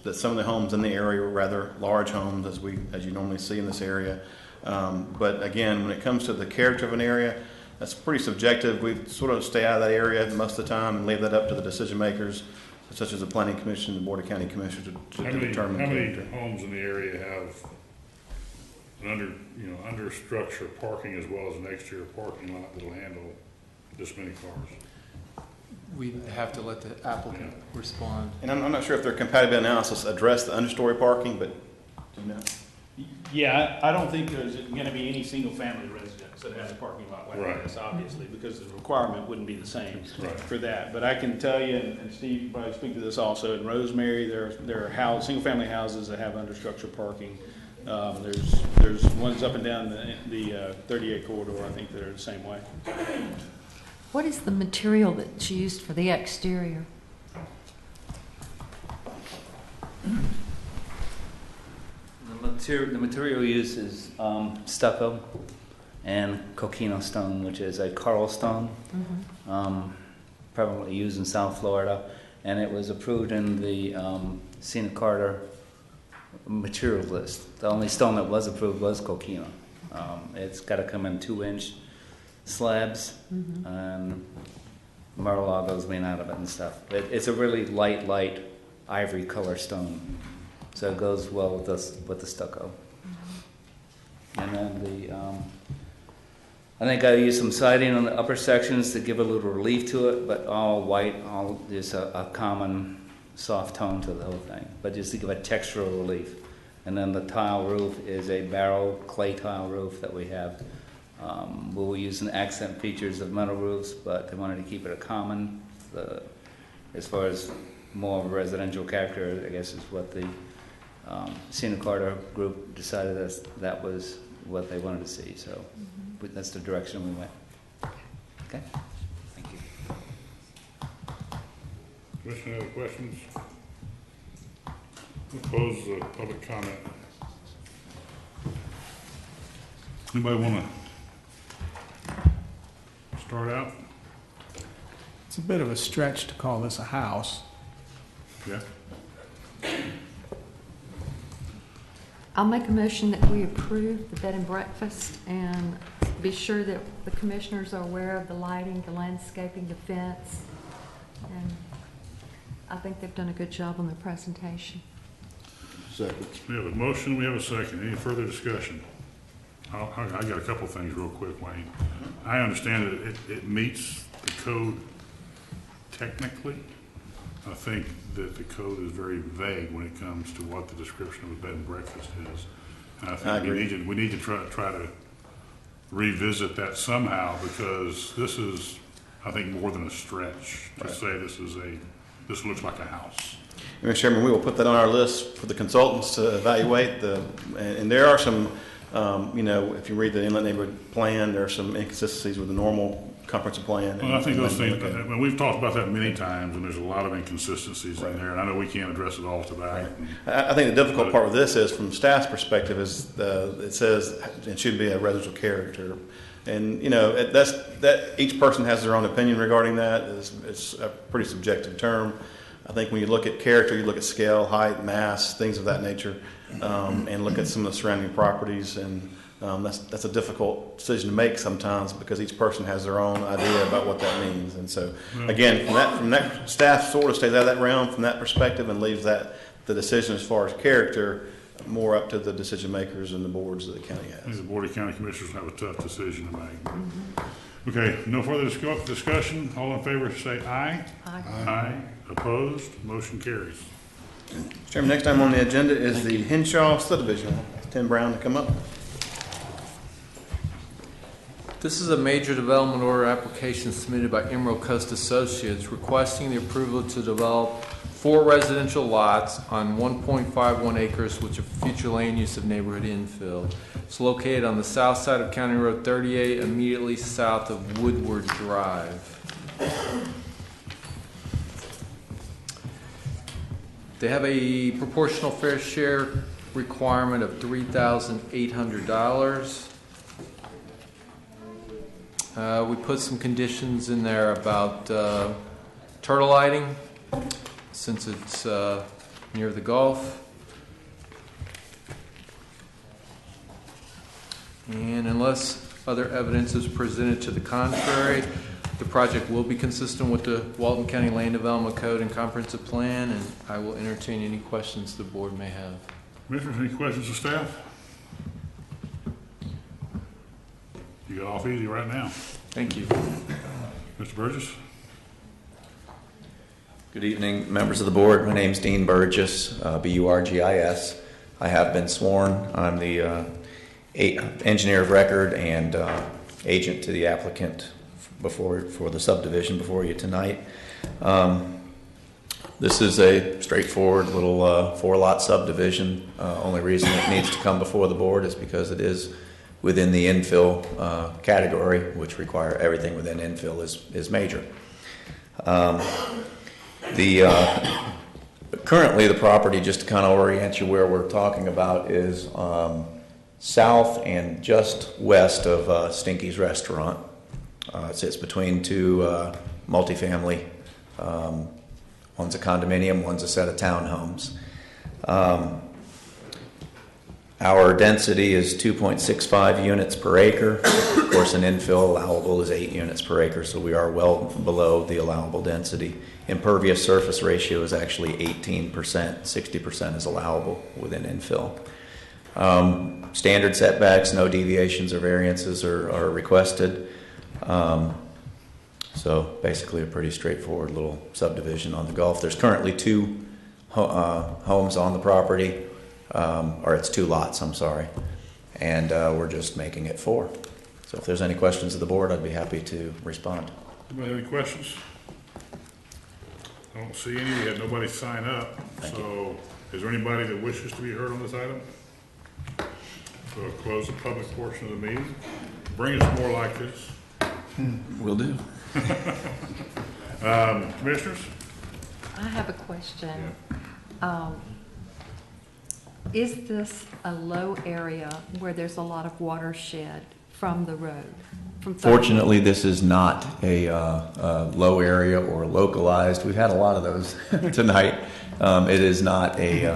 that some of the homes in the area were rather large homes, as you normally see in this area. But again, when it comes to the character of an area, that's pretty subjective. We sort of stay out of that area most of the time and leave that up to the decision makers, such as the Planning Commission and the Board of County Commissioners, to determine How character. many homes in the area have an under structure parking as well as an exterior parking lot that'll handle this many cars? We have to let the applicant respond. And I'm not sure if their compatibility analysis addressed the understory parking, but do you know? Yeah, I don't think there's going to be any single-family residence that has a parking lot like Right. this, obviously, because the requirement wouldn't be the same Right. for that. But I can tell you, and Steve can probably speak to this also, in Rosemary, there are single-family houses that have understructure parking. There's ones up and down the 38 corridor, I think, that are the same way. What is the material that's used for the exterior? The material used is stucco and coquina stone, which is a coral stone, prevalently used in South Florida, and it was approved in the Sina Carter material list. The only stone that was approved was coquina. It's got to come in 2-inch slabs, and Mar-a-Lago's made out of it and stuff. It's a really light ivory color stone. So it goes well with the stucco. And then I think I used some siding on the upper sections to give a little relief to it, but all white, all just a common soft tone to the whole thing, but just to give a textural relief. And then the tile roof is a barrel clay tile roof that we have. We were using accent features of metal roofs, but they wanted to keep it a common. As far as more of a residential character, I guess is what the Sina Carter group decided that was what they wanted to see, so that's the direction we went. Okay, thank you. Commissioner, other questions? We'll close the public comment. Anybody want to start out? It's a bit of a stretch to call this a house. Yeah. I'll make a motion that we approve the bed and breakfast and be sure that the commissioners are aware of the lighting, the landscaping, the fence, and I think they've done a good job on their presentation. Second. We have a motion, we have a second. Any further discussion? I got a couple things real quick, Wayne. I understand that it meets the code technically. I think that the code is very vague when it comes to what the description of a bed and breakfast is. And I think we need to try to revisit that somehow, because this is, I think, more than a stretch to say this looks like a house. Mr. Chairman, we will put that on our list for the consultants to evaluate and there are some, if you read the Inlet Neighborhood Plan, there are some inconsistencies with the normal comprehensive plan. Well, I think those things, we've talked about that many times, and there's a lot of inconsistencies in there, and I know we can't address it all tonight. I think the difficult part with this is, from staff's perspective, is it says it should be a residential character. And, that each person has their own opinion regarding that. It's a pretty subjective term. I think when you look at character, you look at scale, height, mass, things of that nature, and look at some of the surrounding properties. And that's a difficult decision to make sometimes, because each person has their own idea about what that means. And so, again, from that staff sort of stays out of that realm from that perspective and leaves the decision as far as character more up to the decision makers and the boards that the county has. I think the Board of County Commissioners have a tough decision to make. Okay, no further discussion. All in favor say aye. Aye. Aye. Opposed? Motion carries. Mr. Chairman, next item on the agenda is the Henshaw subdivision. Tim Brown to come up. This is a major development order application submitted by Emerald Coast Associates requesting the approval to develop 4 residential lots on 1.51 acres, which are future land use of neighborhood infill. It's located on the south side of County Road 38, immediately south of Woodward Drive. They have a proportional fair share requirement of $3,800. We put some conditions in there about turtle lighting, since it's near the Gulf. And unless other evidence is presented to the contrary, the project will be consistent with the Walton County Land Development Code and Comprehensive Plan, and I will entertain any questions the board may have. Commissioners, any questions of staff? You got off easy right now. Thank you. Mr. Burgess? Good evening, members of the board. My name is Dean Burgess, B-U-R-G-I-S. I have been sworn. I'm the engineer of record and agent to the applicant for the subdivision before you tonight. This is a straightforward little 4-lot subdivision. Only reason it needs to come before the board is because it is within the infill category, which require everything within infill is major. Currently the property, just to kind of orient you where we're talking about, is south and just west of Stinky's Restaurant. It sits between 2 multifamily. One's a condominium, one's a set of townhomes. Our density is 2.65 units per acre. Of course, an infill allowable is 8 units per acre, so we are well below the allowable density. Impervious surface ratio is actually 18%. 60% is allowable within infill. Standard setbacks, no deviations or variances are requested. So basically a pretty straightforward little subdivision on the Gulf. There's currently 2 homes on the property. Or it's 2 lots, I'm sorry, and we're just making it 4. So if there's any questions of the board, I'd be happy to respond. Anybody have any questions? I don't see any. We had nobody sign up. So is there anybody that wishes to be heard on this item? So I'll close the public portion of the meeting. Bring us more like this. Will do. Commissioners? I have a question. Is this a low area where there's a lot of watershed from the road? Fortunately, this is not a low area or localized. We've had a lot of those tonight. It is not a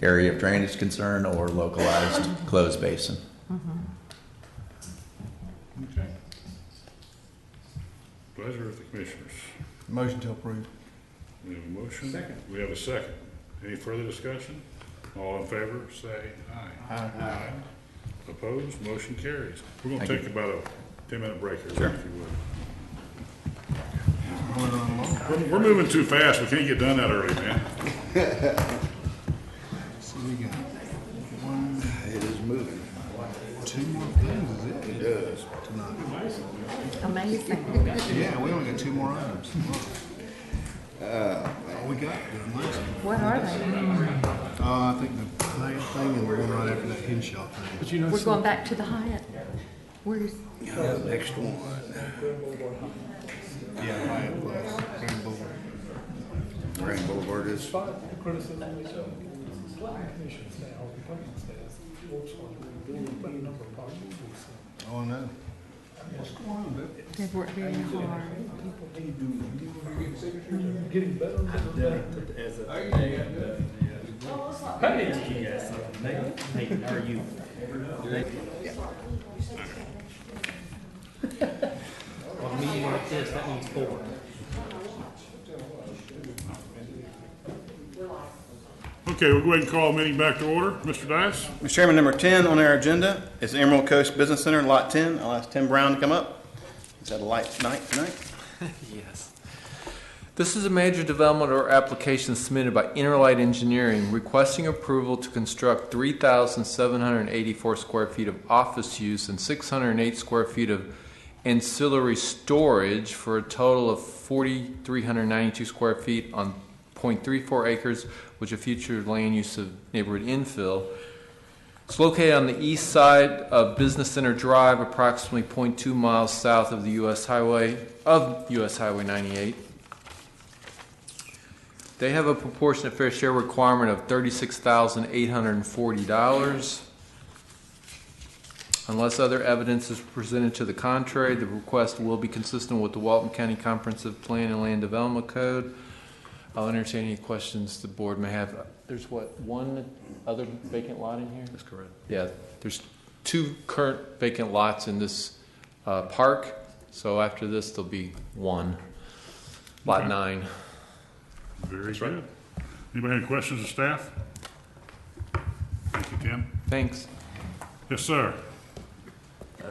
area of drainage concern or localized closed basin. Okay. Pleasure of the commissioners. Motion to approve. We have a motion. Second. We have a second. Any further discussion? All in favor, say aye. Aye. Opposed? Motion carries. We're going to Thank take about a 10-minute break here, Sure. if you would. We're moving too fast. We can't get done that early, man. So we got one, It is moving. two more things, is it? It does. Tonight. Amazing. Yeah, we only got two more items. All we got, the last one. What are they? I think the main thing and the one right after that Henshaw thing. But you know, We're going back to the Hyatt. Where's, Next one. Yeah, Hyatt Place, Grand Boulevard. Grand Boulevard is. criticism of the commission staff, or the government staff, works on put a number of projects. Oh, no. they've worked very hard. Getting better and better. Hey, you guys, Nathan, how are you? On a meeting like this, that means four. Okay, we'll go ahead and call the meeting back to order. Mr. Dias? Mr. Chairman, number 10 on our agenda is Emerald Coast Business Center, Lot 10. I'll ask Tim Brown to come up. He's had a light night tonight. Yes. This is a major development or application submitted by Interlight Engineering requesting approval to construct 3,784 square feet of office use and 608 square feet of ancillary storage for a total of 4,392 square feet on 0.34 acres, which a future land use of neighborhood infill. It's located on the east side of Business Center Drive, approximately 0.2 miles south of the US Highway 98. They have a proportionate fair share requirement of $36,840. Unless other evidence is presented to the contrary, the request will be consistent with the Walton County Comprehensive Plan and Land Development Code. I'll entertain any questions the board may have. There's one other vacant lot in here? That's correct. Yeah, there's 2 current vacant lots in this park. So after this, there'll be 1. Lot Okay. 9. Very good. Anybody have any questions of staff? Thank you, Tim. Thanks. Yes, sir.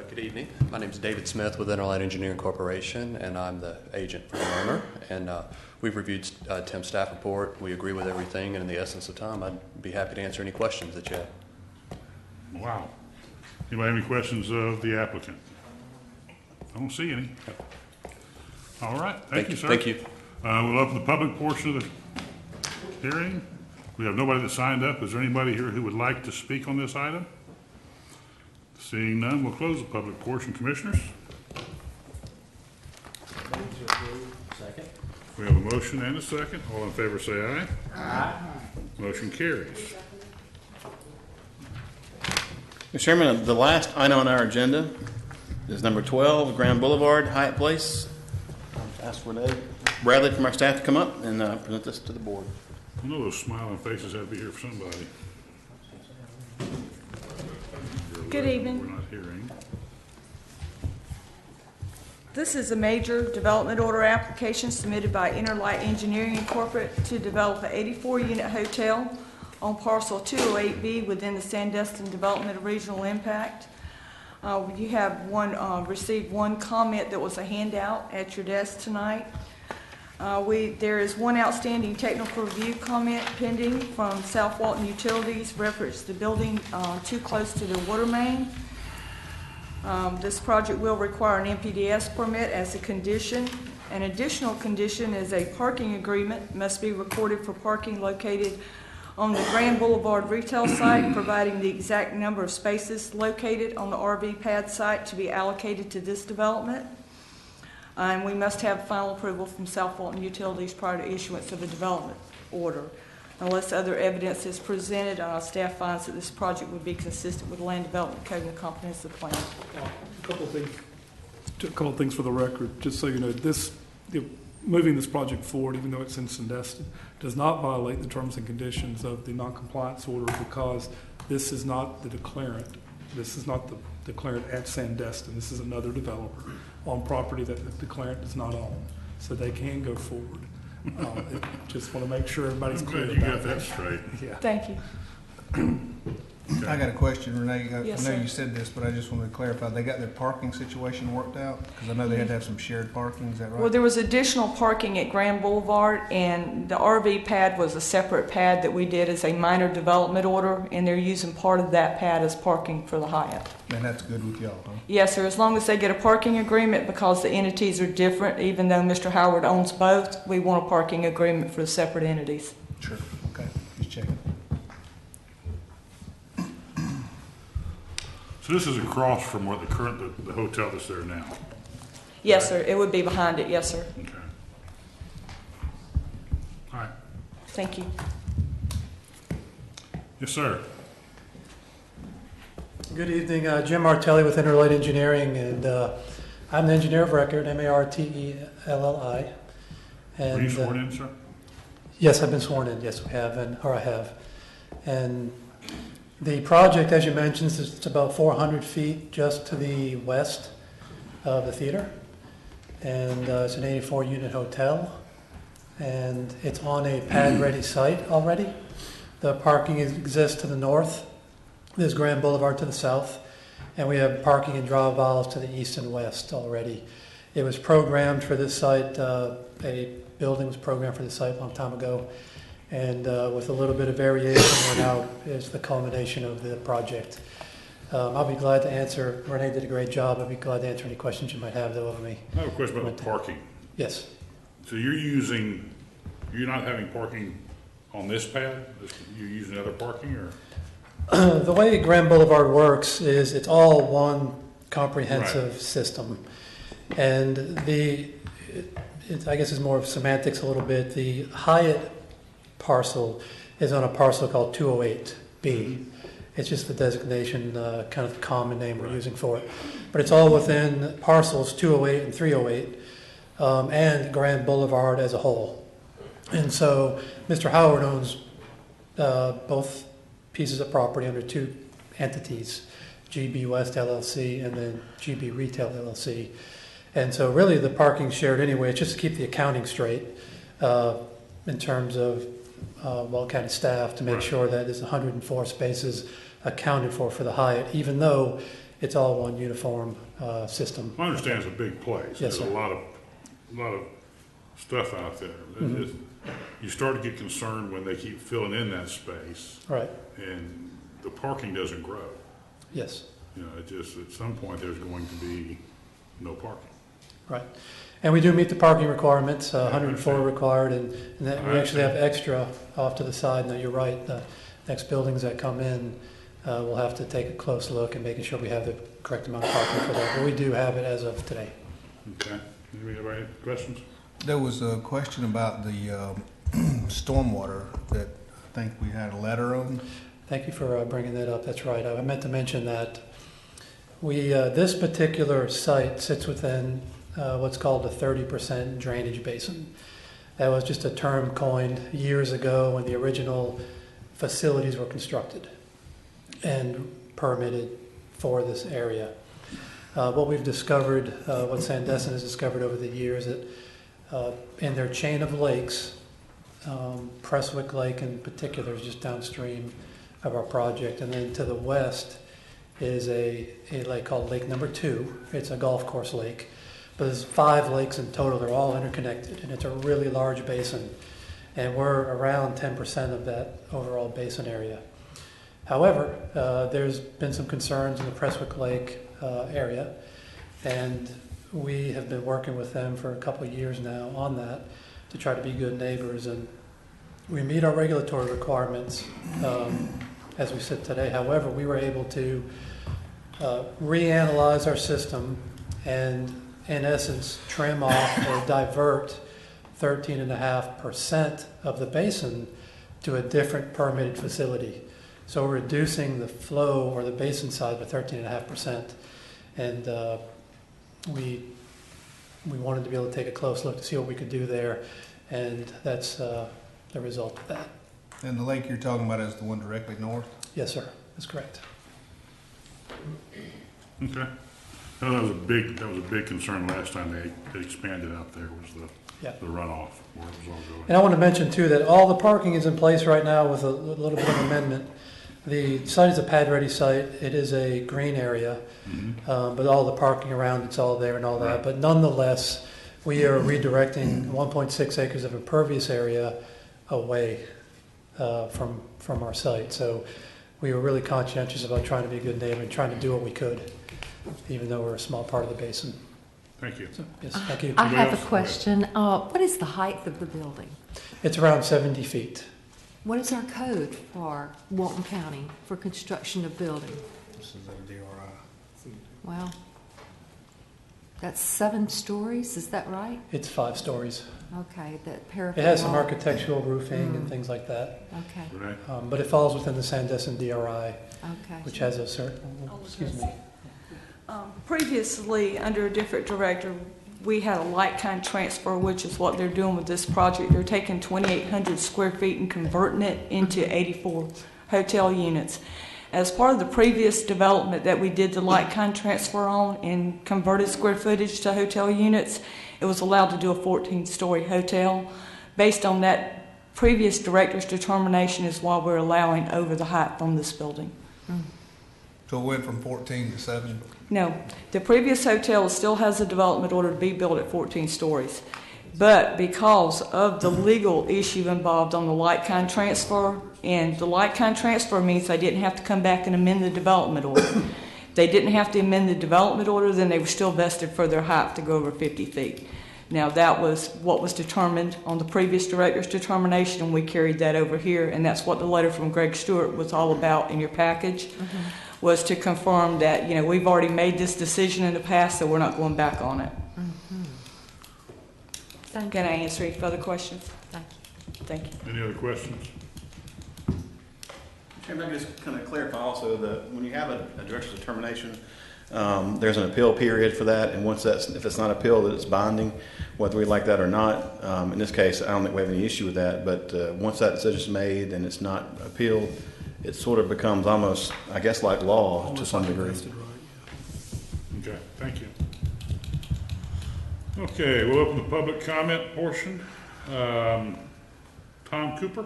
Good evening. My name is David Smith with Interlight Engineering Corporation, and I'm the agent for the owner. And we've reviewed Tim's staff report. We agree with everything, and in the essence of time, I'd be happy to answer any questions that you have. Wow. Anybody have any questions of the applicant? I don't see any. All right. Thank you, sir. Thank you. We'll open the public portion of the hearing. We have nobody that signed up. Is there anybody here who would like to speak on this item? Seeing none, we'll close the public portion. Commissioners? Second. We have a motion and a second. All in favor say aye. Aye. Motion carries. Mr. Chairman, the last item on our agenda is number 12, Grand Boulevard, Hyatt Place. Ask Renee Bradley from our staff to come up and present this to the board. I know those smiling faces have to be here for somebody. Good evening. We're not hearing. This is a major development order application submitted by Interlight Engineering Incorporated to develop an 84-unit hotel on parcel 208B within the Sandestin Development of Regional Impact. You have received one comment that was a handout at your desk tonight. There is one outstanding technical review comment pending from South Walton Utilities, reference the building too close to the water main. This project will require an NPDES permit as a condition. An additional condition is a parking agreement must be recorded for parking located on the Grand Boulevard retail site, providing the exact number of spaces located on the RV pad site to be allocated to this development. And we must have final approval from South Walton Utilities prior to issuance of a development order. Unless other evidence is presented, staff finds that this project would be consistent with the Land Development Code and the Comprehensive Plan. A couple of things for the record, just so you know, moving this project forward, even though it's in Sandestin, does not violate the terms and conditions of the noncompliance order because this is not the declarant. This is not the declarant at Sandestin. This is another developer on property that the declarant does not own. So they can go forward. Just want to make sure everybody's I'm clear glad you about got that straight. Yeah. Thank you. I got a question, Renee. Yes, I know sir. you said this, but I just wanted to clarify. They got their parking situation worked out? Because I know they had to have some shared parking, is that right? Well, there was additional parking at Grand Boulevard, and the RV pad was a separate pad that we did as a minor development order, and they're using part of that pad as parking for the Hyatt. And that's good with y'all, huh? Yes, sir, as long as they get a parking agreement, because the entities are different, even though Mr. Howard owns both, we want a parking agreement for the separate entities. Sure, okay, just checking. So this is across from where the hotel that's there now. Yes, sir, it would be behind it, yes, sir. Okay. All right. Thank you. Yes, sir. Good evening, Jim Martelli with Interlight Engineering, and I'm the engineer of record, Martelli. Were you sworn in, sir? Yes, I've been sworn in, yes, we have, I have. And the project, as you mentioned, is about 400 feet just to the west of the theater, and it's an 84-unit hotel, and it's on a pad-ready site already. The parking exists to the north. There's Grand Boulevard to the south, and we have parking and drive aisles to the east and west already. It was programmed for this site, a building was programmed for this site a long time ago, and with a little bit of variation, we're now is the culmination of the project. I'll be glad to answer. Renee did a great job. I'll be glad to answer any questions you might have, though, of me. I have a question about the parking. Yes. So you're not having parking on this pad? You're using other parking, or? The way Grand Boulevard works is it's all one comprehensive system. And I guess it's more of semantics a little bit. The Hyatt parcel is on a parcel called 208B. It's just the designation, kind of the common name we're using for it. But it's all within parcels 208 and 308 and Grand Boulevard as a whole. And so Mr. Howard owns both pieces of property under two entities, GB West LLC and then GB Retail LLC. And so really the parking's shared anyway. It's just to keep the accounting straight in terms of Weld County staff to make sure that there's 104 spaces accounted for the Hyatt, even though it's all one uniform system. I understand it's a big place. Yes, There's sir. a lot of stuff out there. Mhm. You start to get concerned when they keep filling in that space. Right. And the parking doesn't grow. Yes. You know, it just, at some point, there's going to be no parking. Right. And we do meet the parking requirements, 104 required, and that we actually have extra off to the side. Now, you're right, the next buildings that come in, we'll have to take a close look and making sure we have the correct amount of parking for that. But we do have it as of today. Okay. Anybody have questions? There was a question about the stormwater that I think we had a letter on. Thank you for bringing that up. That's right. I meant to mention that this particular site sits within what's called a 30% drainage basin. That was just a term coined years ago when the original facilities were constructed and permitted for this area. What we've discovered, what Sandestin has discovered over the years, that in their chain of lakes, Prestwick Lake in particular is just downstream of our project, and then to the west is a lake called Lake Number 2. It's a golf course lake, but there's 5 lakes in total. They're all interconnected, and it's a really large basin, and we're around 10% of that overall basin area. However, there's been some concerns in the Prestwick Lake area, and we have been working with them for a couple of years now on that to try to be good neighbors, and we meet our regulatory requirements as we sit today. However, we were able to reanalyze our system and, in essence, trim off or divert 13.5% of the basin to a different permitted facility. So we're reducing the flow or the basin size by 13.5%, and we wanted to be able to take a close look to see what we could do there, and that's the result of that. And the lake you're talking about is the one directly north? Yes, sir. That's correct. Okay. No, that was a big concern last time they expanded out there, was Yeah. the runoff, where it was all going. And I want to mention too that all the parking is in place right now with a little bit of amendment. The site is a pad-ready site. It is a green area, but all the parking around it's all there and all that. But nonetheless, we are redirecting 1.6 acres of impervious area away from our site. So we were really conscientious about trying to be a good neighbor and trying to do what we could, even though we're a small part of the basin. Thank you. So, yes, thank you. I have a question. What is the height of the building? It's around 70 feet. What is our code for Walton County for construction of building? This is a DRI. Well, that's 7 stories, is that right? It's 5 stories. Okay, that parapet. It has some wall. architectural roofing and things like that. Okay. Right. But it falls within the Sandestin DRI, Okay. which has a certain, excuse me. Previously, under a different director, we had a like-kind transfer, which is what they're doing with this project. They're taking 2,800 square feet and converting it into 84 hotel units. As part of the previous development that we did the like-kind transfer on and converted square footage to hotel units, it was allowed to do a 14-story hotel. Based on that previous director's determination is why we're allowing over the height from this building. So it went from 14 to 7? No, the previous hotel still has a development order to be built at 14 stories. But because of the legal issue involved on the like-kind transfer, and the like-kind transfer means they didn't have to come back and amend the development order. They didn't have to amend the development order, then they were still vested for their height to go over 50 feet. Now, that was what was determined on the previous director's determination, and we carried that over here, and that's what the letter from Greg Stewart was all about in your package. Was to confirm that, we've already made this decision in the past, so we're not going back on it. Can I answer any further questions? Thank you. Any other questions? Chairman, I can just kind of clarify also that when you have a director's determination, there's an appeal period for that, and once if it's not appealed, it's binding, whether we like that or not. In this case, I don't think we have any issue with that, but once that decision is made and it's not appealed, it sort of becomes almost, I guess, like law to some degree. Okay, thank you. Okay, we'll open the public comment portion. Tom Cooper.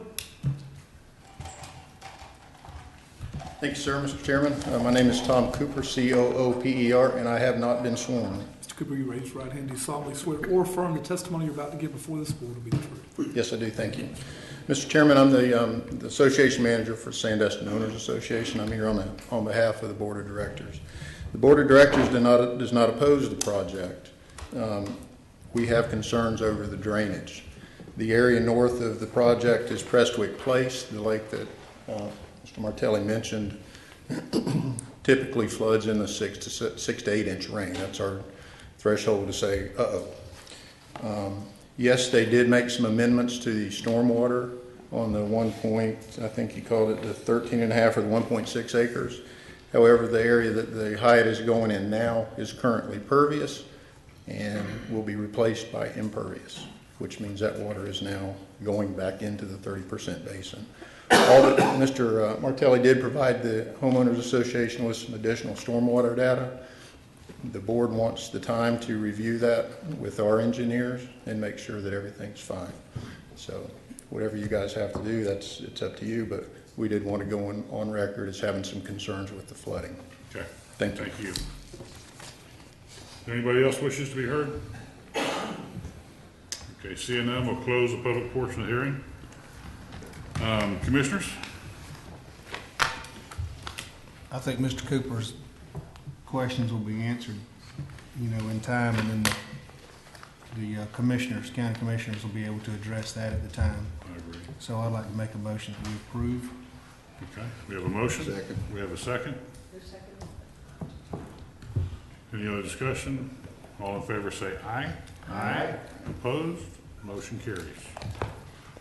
Thank you, sir, Mr. Chairman. My name is Tom Cooper, C-O-O-P-E-R, and I have not been sworn. Mr. Cooper, you raise your right hand. Do you solemnly swear or affirm the testimony you're about to give before this board will be the truth? Yes, I do. Thank you. Mr. Chairman, I'm the association manager for Sandestin Owners Association. I'm here on behalf of the Board of Directors. The Board of Directors does not oppose the project. We have concerns over the drainage. The area north of the project is Prestwick Place, the lake that Mr. Martelli mentioned typically floods in the 6 to 8 inch rain. That's our threshold to say, yes, they did make some amendments to the stormwater on the 1 point, I think he called it the 13.5 or the 1.6 acres. However, the area that the Hyatt is going in now is currently pervious and will be replaced by impervious, which means that water is now going back into the 30% basin. All that Mr. Martelli did provide the Homeowners Association with some additional stormwater data. The board wants the time to review that with our engineers and make sure that everything's fine. So whatever you guys have to do, it's up to you, but we did want to go on record as having some concerns with the flooding. Okay. Thank you. Thank you. Anybody else wishes to be heard? Okay, seeing none, we'll close the public portion of the hearing. Commissioners? I think Mr. Cooper's questions will be answered, in time, and then the commissioners, county commissioners will be able to address that at the time. I agree. So I'd like to make a motion that we approve. Okay, we have a motion. Second. We have a second. Any other discussion? All in favor say aye. Aye. Opposed? Motion carries.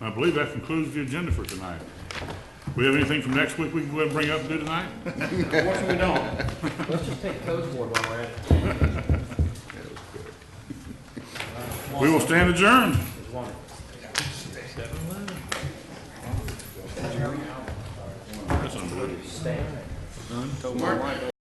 I believe that concludes the agenda for tonight. We have anything from next week we can go ahead and bring up and do tonight? Unfortunately, we don't. Let's just take a codes board while we're at it. We will stand adjourned. That's unbelievable. Stand.